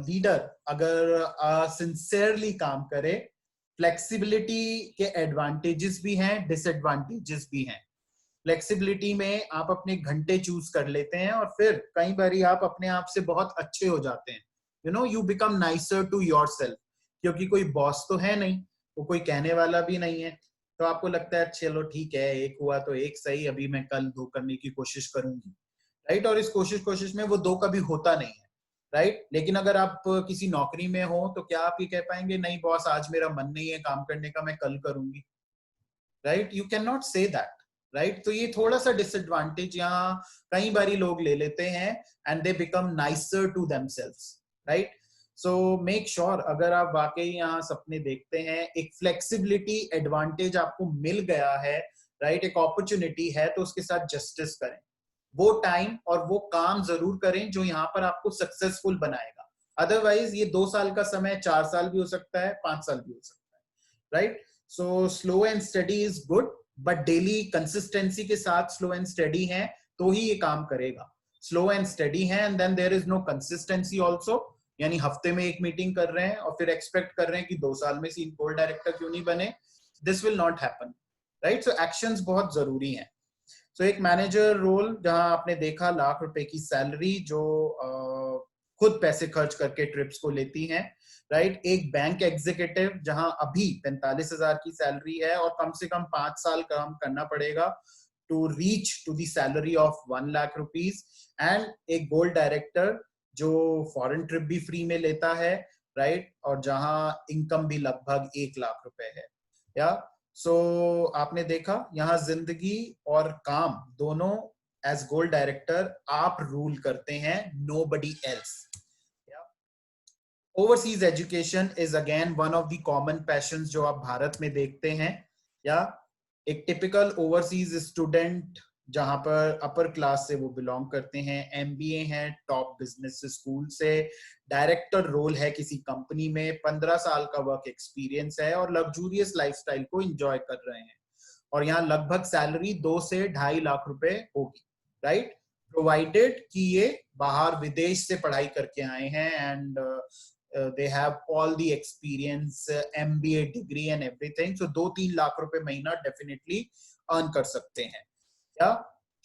लीडर अगर सिंसियरली काम करे, फ्लेक्सिबिलिटी के एडवांटेजेस भी हैं, डिसएडवांटेजेस भी हैं। फ्लेक्सिबिलिटी में आप अपने घंटे चूज कर लेते हैं और फिर कई बार आप अपने आप से बहुत अच्छे हो जाते हैं, you become nicer to yourself, क्योंकि कोई बॉस तो है नहीं, वो कोई कहने वाला भी नहीं है, तो आपको लगता है चलो ठीक है, एक हुआ तो एक सही, अभी मैं कल 2 करने की कोशिश करूंगी, राइट। और इस कोशिश में वो 2 कभी होता नहीं है, राइट। लेकिन अगर आप किसी नौकरी में हो तो क्या आप ये कह पाएंगे नहीं बॉस आज मेरा मन नहीं है काम करने का, मैं कल करूंगी, right. You can not say that, right. तो ये थोड़ा सा डिसएडवांटेज यहाँ कई बारी लोग ले लेते हैं and they become nicer to themselves, right. So make sure अगर आप वाकई यहाँ सपने देखते हैं, एक फ्लेक्सिबिलिटी एडवांटेज आपको मिल गया है, राइट, एक अपॉर्चुनिटी है, तो उसके साथ जस्टिस करें। वो टाइम और वो काम जरूर करें जो यहाँ पर आपको सक्सेसफुल बनाएगा। अदरवाइज ये 2 साल का समय 4 साल भी हो सकता है, 5 साल भी हो सकता है, right. So slow and study is good, but daily consistency के साथ स्लो एंड स्टडी है तो ही ये काम करेगा। स्लो एंड स्टडी है and then there is no consistency also, यानी हफ्ते में एक मीटिंग कर रहे हैं और फिर एक्सपेक्ट कर रहे हैं कि 2 साल में सीन गोल्ड डायरेक्टर क्यों नहीं बने, this will not happen, right. So actions बहुत जरूरी हैं। सो एक मैनेजर रोल जहां आपने देखा लाख रुपए की सैलरी जो खुद पैसे खर्च करके ट्रिप्स को लेती हैं, राइट। एक बैंक एग्जीक्यूटिव जहां अभी 45,000 की सैलरी है और कम से कम 5 साल काम करना पड़ेगा to reach to the salary of 1 lakh rupees. And एक गोल्ड डायरेक्टर जो फॉरेन ट्रिप भी फ्री में लेता है, राइट, और जहां इनकम भी लगभग 1 लाख रुपए है, या सो आपने देखा यहाँ जिंदगी और काम दोनों एज गोल्ड डायरेक्टर आप रूल करते हैं, nobody else. Overseas education is again one of the common patience जो आप भारत में देखते हैं, या एक टिपिकल ओवरसीज स्टूडेंट जहां पर अपर क्लास से वो बिलोंग करते हैं, एमबीए है टॉप बिजनेस स्कूल से, डायरेक्टर रोल है किसी कंपनी में, 15 साल का वर्क एक्सपीरियंस है और लग्जूरियस लाइफस्टाइल को एंजॉय कर रहे हैं। और यहाँ लगभग सैलरी 2 से 2.5 लाख रुपए होगी, राइट, प्रोवाइडेड कि ये बाहर विदेश से पढ़ाई करके आए हैं and they have all the experience, MBA degree and everything. So 2-3 lakh रुपए महीना डेफिनेटली अर्न कर सकते हैं। या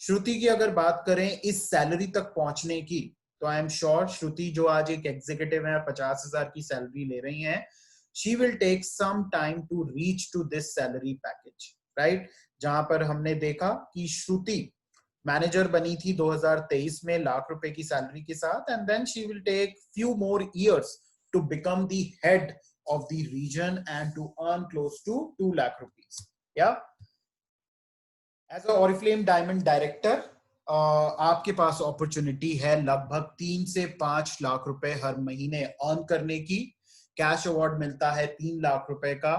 श्रुति की अगर बात करें इस सैलरी तक पहुंचने की, तो आई एम श्योर श्रुति जो आज एक एग्जीक्यूटिव है, 50,000 की सैलरी ले रही हैं, she will take some time to reach to this salary package, right. जहां पर हमने देखा कि श्रुति मैनेजर बनी थी 2023 में लाख रुपए की सैलरी के साथ, and then she will take few more years to become the head of the region and to earn close to 2 lakh rupees. या as a Oriflame diamond director आपके पास अपॉर्चुनिटी है लगभग 3 से 5 लाख रुपए हर महीने अर्न करने की। कैश अवार्ड मिलता है 3 लाख रुपए का,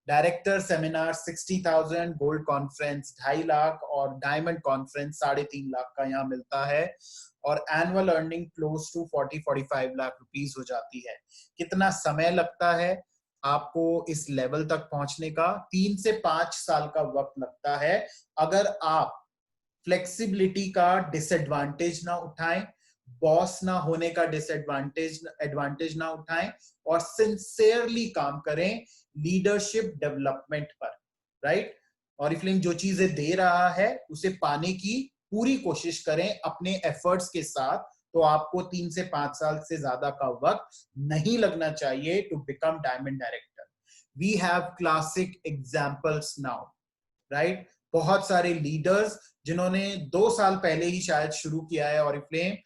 director seminar 60,000, gold conference 2.5 lakh और डायमंड कॉन्फ्रेंस 3.5 लाख का यहाँ मिलता है, और annual earning close to 40-45 lakh rupees हो जाती है। कितना समय लगता है आपको इस लेवल तक पहुंचने का? 3 से 5 साल का वक्त लगता है अगर आप फ्लेक्सिबिलिटी का डिसएडवांटेज ना उठाएं, बॉस ना होने का एडवांटेज ना उठाएं और सिंसियरली काम करें लीडरशिप डेवलपमेंट पर, राइट। ऑरिफ्लेम जो चीजें दे रहा है उसे पाने की पूरी कोशिश करें अपने एफर्ट्स के साथ, तो आपको 3 से 5 साल से ज्यादा का वक्त नहीं लगना चाहिए to become diamond director. We have classic examples now, right. बहुत सारे लीडर्स जिन्होंने 2 साल पहले ही शायद शुरू किया है ऑरिफ्लेम,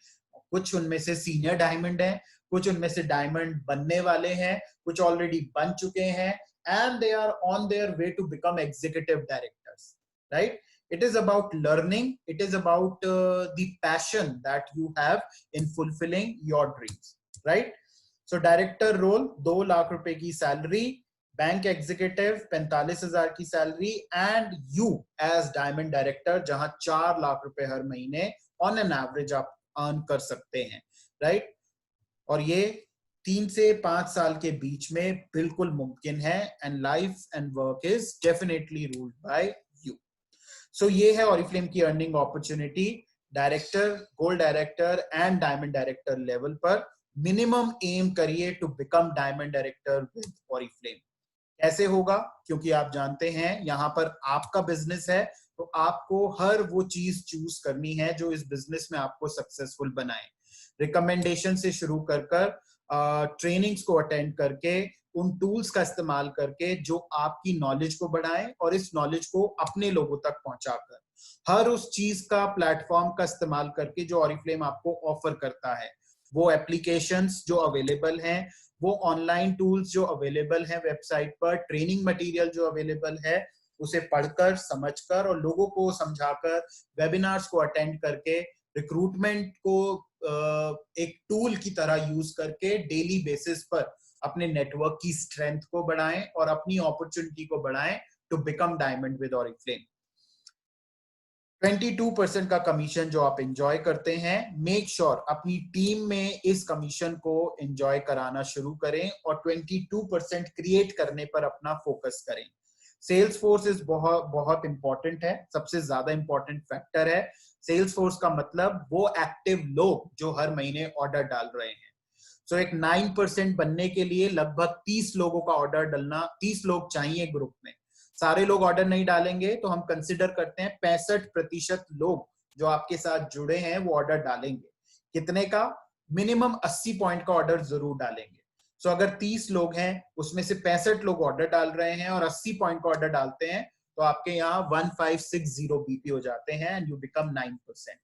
कुछ उनमें से सीनियर डायमंड हैं, कुछ उनमें से डायमंड बनने वाले हैं, कुछ ऑलरेडी बन चुके हैं, and they are on their way to become executive directors, right. It is about learning, it is about the passion that you have in fulfilling your dreams, right? So director role 2 lakh रुपए की salary, bank executive 45,000 की salary, and you as diamond director जहां 4 लाख रुपए हर महीने on an average आप earn कर सकते हैं, राइट। और ये 3 से 5 साल के बीच में बिल्कुल मुमकिन है, and life and work is definitely ruled by you. So ये है ऑरिफ्लेम की earning opportunity director, gold director and diamond director level पर। मिनिमम एम करिए to become diamond director with Oriflame. कैसे होगा? क्योंकि आप जानते हैं यहाँ पर आपका बिजनेस है, तो आपको हर वो चीज चूज करनी है जो इस बिजनेस में आपको सक्सेसफुल बनाए। रिकमेंडेशन से शुरू कर ट्रेनिंग्स को अटेंड करके, उन टूल्स का इस्तेमाल करके जो आपकी नॉलेज को बढ़ाएं और इस नॉलेज को अपने लोगों तक पहुंचाकर, हर उस चीज का प्लेटफॉर्म का इस्तेमाल करके जो ऑरिफ्लेम आपको ऑफर करता है, वो एप्लीकेशंस जो अवेलेबल हैं, वो ऑनलाइन टूल्स जो अवेलेबल हैं वेबसाइट पर, ट्रेनिंग मटेरियल जो अवेलेबल है, उसे पढ़कर, समझकर और लोगों को समझाकर, वेबिनार्स को अटेंड करके, रिक्रूटमेंट को एक टूल की तरह यूज करके डेली बेसिस पर अपने नेटवर्क की स्ट्रेंथ को बढ़ाएं और अपनी अपॉर्चुनिटी को बढ़ाएं to become diamond with Oriflame. 22% का कमीशन जो आप एंजॉय करते हैं, मेक श्योर अपनी टीम में इस कमीशन को एंजॉय कराना शुरू करें और 22% क्रिएट करने पर अपना फोकस करें। सेल्स फोर्स इज बहुत बहुत इंपॉर्टेंट है, सबसे ज्यादा इंपॉर्टेंट फैक्टर है। सेल्स फोर्स का मतलब वो एक्टिव लोग जो हर महीने ऑर्डर डाल रहे हैं। सो एक 9% बनने के लिए लगभग 30 लोगों का ऑर्डर डालना, 30 लोग चाहिए ग्रुप में। सारे लोग ऑर्डर नहीं डालेंगे तो हम कंसिडर करते हैं 65% लोग जो आपके साथ जुड़े हैं वो ऑर्डर डालेंगे। कितने का? मिनिमम 80 पॉइंट का ऑर्डर जरूर डालेंगे। सो अगर 30 लोग हैं उसमें से 65 लोग ऑर्डर डाल रहे हैं और 80 पॉइंट का ऑर्डर डालते हैं, तो आपके यहाँ 1560 बीपी हो जाते हैं एंड यू बिकम 9%।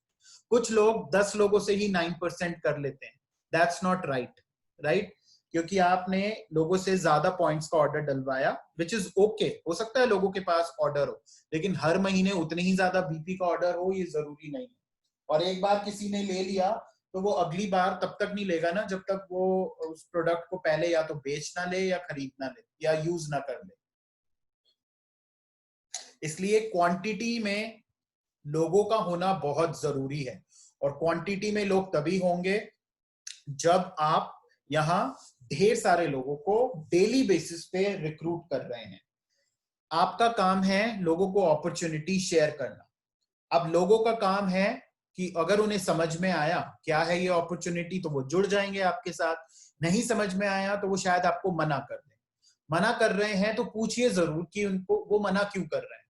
कुछ लोग 10 लोगों से ही 9% कर लेते हैं, दैट्स नॉट राइट, राइट, क्योंकि आपने लोगों से ज्यादा पॉइंट्स का ऑर्डर डलवाया, विच इज ओके। हो सकता है लोगों के पास ऑर्डर हो, लेकिन हर महीने उतने ही ज्यादा बीपी का ऑर्डर हो ये जरूरी नहीं है। और एक बार किसी ने ले लिया तो वो अगली बार तब तक नहीं लेगा ना जब तक वो उस प्रोडक्ट को पहले या तो बेच ना ले या खरीद ना ले या यूज ना कर ले। इसलिए क्वांटिटी में लोगों का होना बहुत जरूरी है, और क्वांटिटी में लोग तभी होंगे जब आप यहाँ ढेर सारे लोगों को डेली बेसिस पे रिक्रूट कर रहे हैं। आपका काम है लोगों को अपॉर्चुनिटी शेयर करना। अब लोगों का काम है कि अगर उन्हें समझ में आया क्या है ये अपॉर्चुनिटी तो वो जुड़ जाएंगे आपके साथ, नहीं समझ में आया तो वो शायद आपको मना कर दें। मना कर रहे हैं तो पूछिए जरूर कि उनको वो मना क्यों कर रहे हैं।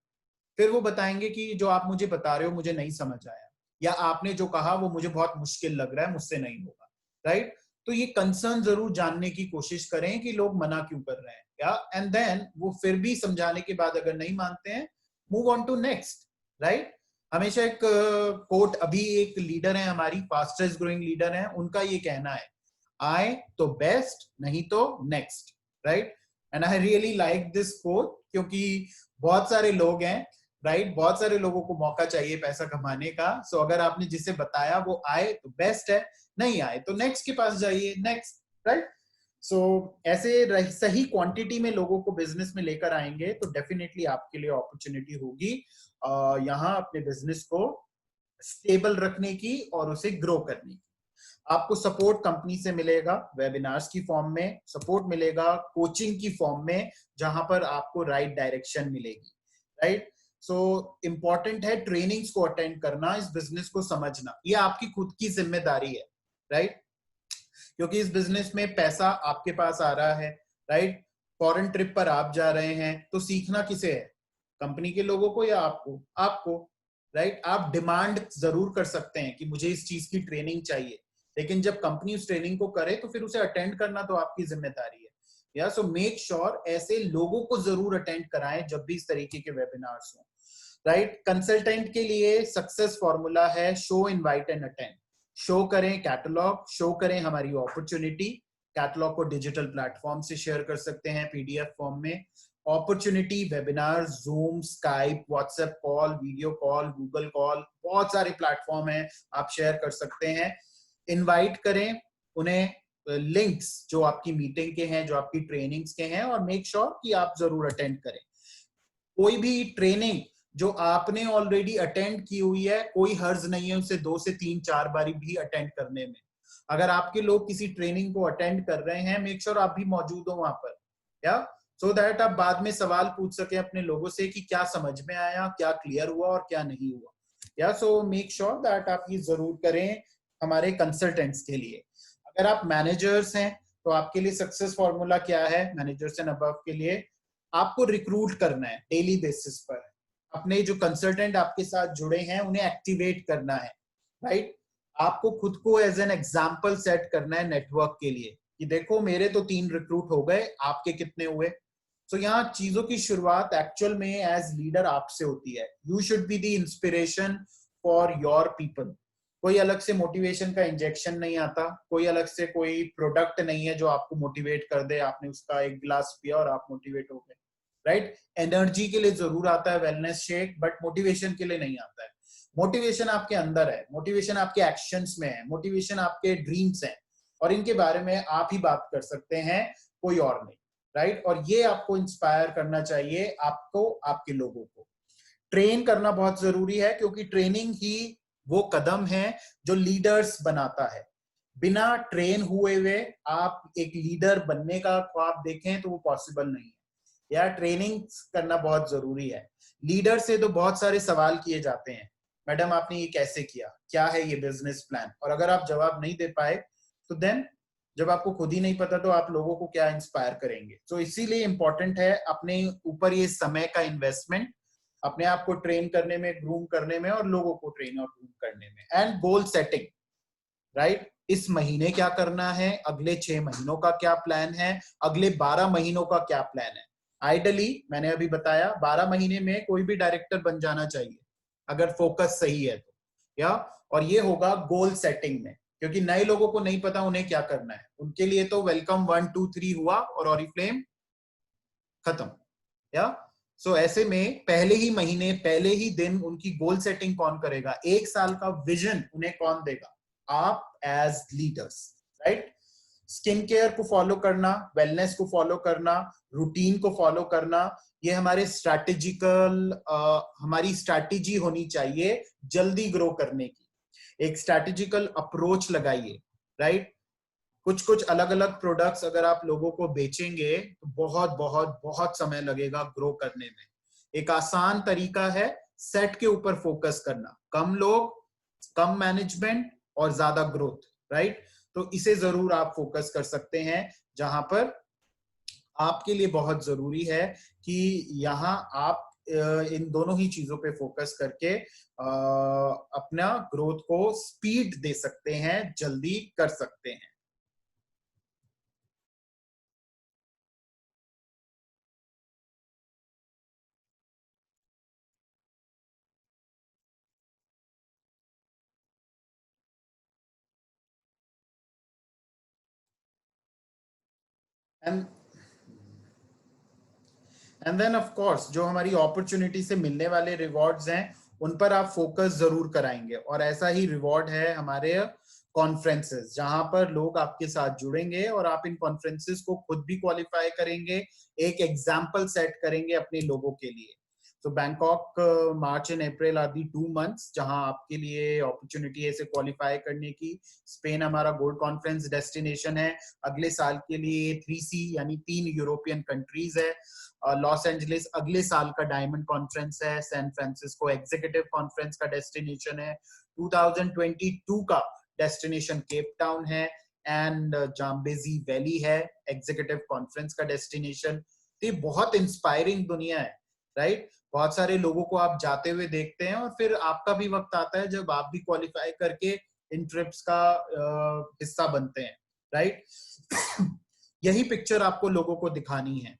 फिर वो बताएंगे कि जो आप मुझे बता रहे हो मुझे नहीं समझ आया, या आपने जो कहा वो मुझे बहुत मुश्किल लग रहा है, मुझसे नहीं होगा, राइट। तो ये कंसर्न जरूर जानने की कोशिश करें कि लोग मना क्यों कर रहे हैं, या एंड देन वो फिर भी समझाने के बाद अगर नहीं मानते हैं, move on to next, right. हमेशा एक कोट, अभी एक लीडर है हमारी, फास्टेस्ट ग्रोइंग लीडर है, उनका ये कहना है, आए तो बेस्ट, नहीं तो next, right. And I really like this quote, क्योंकि बहुत सारे लोग हैं, राइट, बहुत सारे लोगों को मौका चाहिए पैसा कमाने का। सो अगर आपने जिसे बताया वो आए तो बेस्ट है, नहीं आए तो नेक्स्ट के पास जाइए, नेक्स्ट, राइट। सो ऐसे सही क्वांटिटी में लोगों को बिजनेस में लेकर आएंगे तो डेफिनेटली आपके लिए अपॉर्चुनिटी होगी यहाँ अपने बिजनेस को स्टेबल रखने की और उसे ग्रो करने की। आपको सपोर्ट कंपनी से मिलेगा, वेबिनार्स की फॉर्म में सपोर्ट मिलेगा, कोचिंग की फॉर्म में, जहां पर आपको राइट डायरेक्शन मिलेगी, राइट। सो इंपॉर्टेंट है ट्रेनिंग्स को अटेंड करना, इस बिजनेस को समझना, ये आपकी खुद की जिम्मेदारी है, राइट। क्योंकि इस बिजनेस में पैसा आपके पास आ रहा है, राइट। फॉरेन ट्रिप पर आप जा रहे हैं तो सीखना किसे है, कंपनी के लोगों को या आपको? आपको, राइट। आप डिमांड जरूर कर सकते हैं कि मुझे इस चीज की ट्रेनिंग चाहिए, लेकिन जब कंपनी उस ट्रेनिंग को करे तो फिर उसे अटेंड करना तो आपकी जिम्मेदारी है, या सो मेक श्योर ऐसे लोगों को जरूर अटेंड कराएं जब भी इस तरीके के वेबिनार्स हो, राइट। कंसल्टेंट के लिए सक्सेस फॉर्मूला है show, invite and attend. Show करें कैटलॉग, शो करें हमारी अपॉर्चुनिटी, कैटलॉग को डिजिटल प्लेटफॉर्म से शेयर कर सकते हैं पीडीएफ फॉर्म में, opportunity webinar, zoom, Skype, WhatsApp call, video call, Google call, बहुत सारे प्लेटफॉर्म हैं, आप शेयर कर सकते हैं। इनवाइट करें उन्हें, लिंक्स जो आपकी मीटिंग के हैं, जो आपकी ट्रेनिंग्स के हैं, और मेक श्योर कि आप जरूर अटेंड करें। कोई भी ट्रेनिंग जो आपने ऑलरेडी अटेंड की हुई है, कोई हर्ज नहीं है उसे 2 से 3 4 बारी भी अटेंड करने में। अगर आपके लोग किसी ट्रेनिंग को अटेंड कर रहे हैं, मेक श्योर आप भी मौजूद हो वहां पर, या सो दैट आप बाद में सवाल पूछ सके अपने लोगों से कि क्या समझ में आया, क्या क्लियर हुआ और क्या नहीं हुआ, या सो मेक श्योर दैट आप ये जरूर करें हमारे कंसल्टेंट्स के लिए। अगर आप मैनेजर्स हैं तो आपके लिए सक्सेस फॉर्मूला क्या है, मैनेजर्स एंड अबव के लिए आपको रिक्रूट करना है डेली बेसिस पर, अपने जो कंसल्टेंट आपके साथ जुड़े हैं उन्हें एक्टिवेट करना है, राइट। आपको खुद को एज एन एग्जाम्पल सेट करना है नेटवर्क के लिए कि देखो मेरे तो 3 रिक्रूट हो गए, आपके कितने हुए। तो यहाँ चीजों की शुरुआत एक्चुअल में एज लीडर आपसे होती है। You should be the inspiration for your people. कोई अलग से मोटिवेशन का इंजेक्शन नहीं आता, कोई अलग से कोई प्रोडक्ट नहीं है जो आपको मोटिवेट कर दे, आपने उसका एक गिलास पिया और आप मोटिवेट हो गए, राइट। एनर्जी के लिए जरूर आता है वेलनेस शेक, बट मोटिवेशन के लिए नहीं आता है। मोटिवेशन आपके अंदर है, मोटिवेशन आपके एक्शंस में है, मोटिवेशन आपके ड्रीम्स हैं, और इनके बारे में आप ही बात कर सकते हैं, कोई और नहीं, राइट। और ये आपको इंस्पायर करना चाहिए, आपको, आपके लोगों को ट्रेन करना बहुत जरूरी है, क्योंकि ट्रेनिंग ही वो कदम है जो लीडर्स बनाता है। बिना ट्रेन हुए हुए आप एक लीडर बनने का ख्वाब देखें तो वो पॉसिबल नहीं है, या ट्रेनिंग करना बहुत जरूरी है। लीडर से तो बहुत सारे सवाल किए जाते हैं, मैडम आपने ये कैसे किया, क्या है ये बिजनेस प्लान, और अगर आप जवाब नहीं दे पाए तो देन जब आपको खुद ही नहीं पता तो आप लोगों को क्या इंस्पायर करेंगे। तो इसीलिए इंपॉर्टेंट है अपने ऊपर ये समय का इन्वेस्टमेंट, अपने आप को ट्रेन करने में, ग्रूम करने में, और लोगों को ट्रेन और ग्रूम करने में। And goal setting, right. इस महीने क्या करना है, अगले 6 महीनों का क्या प्लान है, अगले 12 महीनों का क्या प्लान है। आइडली मैंने अभी बताया 12 महीने में कोई भी डायरेक्टर बन जाना चाहिए अगर फोकस सही है तो, या और ये होगा गोल सेटिंग में, क्योंकि नए लोगों को नहीं पता उन्हें क्या करना है, उनके लिए तो वेलकम 1 2 3 हुआ और ऑरिफ्लेम खत्म, या सो ऐसे में पहले ही महीने, पहले ही दिन उनकी गोल सेटिंग कौन करेगा, 1 साल का विजन उन्हें कौन देगा, आप as leaders, right. Skin care को फॉलो करना, वेलनेस को फॉलो करना, रूटीन को फॉलो करना, ये हमारे हमारी स्ट्रैटेजी होनी चाहिए जल्दी ग्रो करने की। एक स्ट्रैटेजिकल अप्रोच लगाइए, राइट। कुछ कुछ अलग अलग प्रोडक्ट्स अगर आप लोगों को बेचेंगे तो बहुत बहुत बहुत समय लगेगा ग्रो करने में। एक आसान तरीका है सेट के ऊपर फोकस करना, कम लोग, कम मैनेजमेंट और ज्यादा ग्रोथ, राइट। तो इसे जरूर आप फोकस कर सकते हैं, जहां पर आपके लिए बहुत जरूरी है कि यहाँ आप इन दोनों ही चीजों पे फोकस करके अपना ग्रोथ को स्पीड दे सकते हैं, जल्दी कर सकते हैं। And and then of course जो हमारी अपॉर्चुनिटी से मिलने वाले रिवॉर्ड्स हैं उन पर आप फोकस जरूर कराएंगे, और ऐसा ही रिवॉर्ड है हमारे कॉन्फ्रेंसेस, जहां पर लोग आपके साथ जुड़ेंगे और आप इन कॉन्फ्रेंसेस को खुद भी क्वालिफाई करेंगे, एक एग्जाम्पल सेट करेंगे अपने लोगों के लिए। तो Bangkok, March and April are the 2 months जहां आपके लिए अपॉर्चुनिटी है इसे क्वालिफाई करने की। स्पेन हमारा गोल्ड कॉन्फ्रेंस डेस्टिनेशन है। अगले साल के लिए 3C यानी 3 यूरोपियन कंट्रीज है। लॉस एंजलिस अगले साल का डायमंड कॉन्फ्रेंस है। सैन फ्रांसिस्को एग्जीक्यूटिव कॉन्फ्रेंस का डेस्टिनेशन है। 2022 का डेस्टिनेशन केप टाउन है। एंड जाम्बेजी वैली है एग्जीक्यूटिव कॉन्फ्रेंस का डेस्टिनेशन। ये बहुत इंस्पायरिंग दुनिया है, राइट। बहुत सारे लोगों को आप जाते हुए देखते हैं और फिर आपका भी वक्त आता है जब आप भी क्वालिफाई करके इन ट्रिप्स का हिस्सा बनते हैं, राइट। यही पिक्चर आपको लोगों को दिखानी है।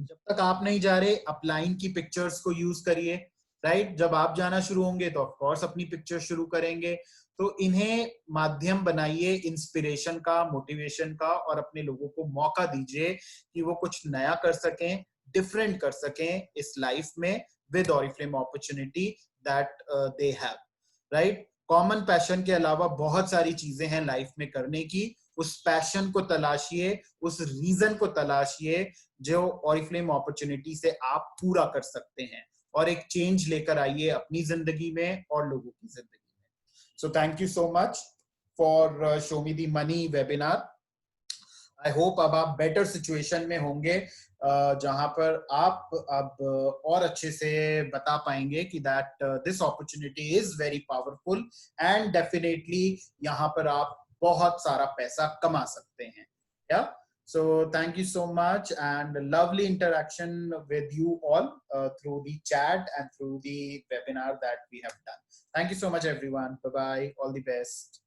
जब तक आप नहीं जा रहे, अपलाइन की पिक्चर्स को यूज करिए, राइट। जब आप जाना शुरू होंगे तो ऑफ कोर्स अपनी पिक्चर शुरू करेंगे। तो इन्हें माध्यम बनाइए इंस्पिरेशन का, मोटिवेशन का, और अपने लोगों को मौका दीजिए कि वो कुछ नया कर सकें, डिफरेंट कर सकें इस लाइफ में with Oriflame opportunity that they have, right. Common passion के अलावा बहुत सारी चीजें हैं लाइफ में करने की। उस पैशन को तलाशिए, उस रीजन को तलाशिए जो ऑरिफ्लेम अपॉर्चुनिटी से आप पूरा कर सकते हैं, और एक चेंज लेकर आइए अपनी जिंदगी में और लोगों की जिंदगी में। So thank you so much for show me the money webinar. I hope अब आप बेटर सिचुएशन में होंगे, जहां पर आप अब और अच्छे से बता पाएंगे कि that this opportunity is very powerful and definitely यहाँ पर आप बहुत सारा पैसा कमा सकते हैं, या। So thank you so much, and lovely interaction with you all through the chat and through the webinar that we have done. Thank you so much everyone. Bye bye, all the best.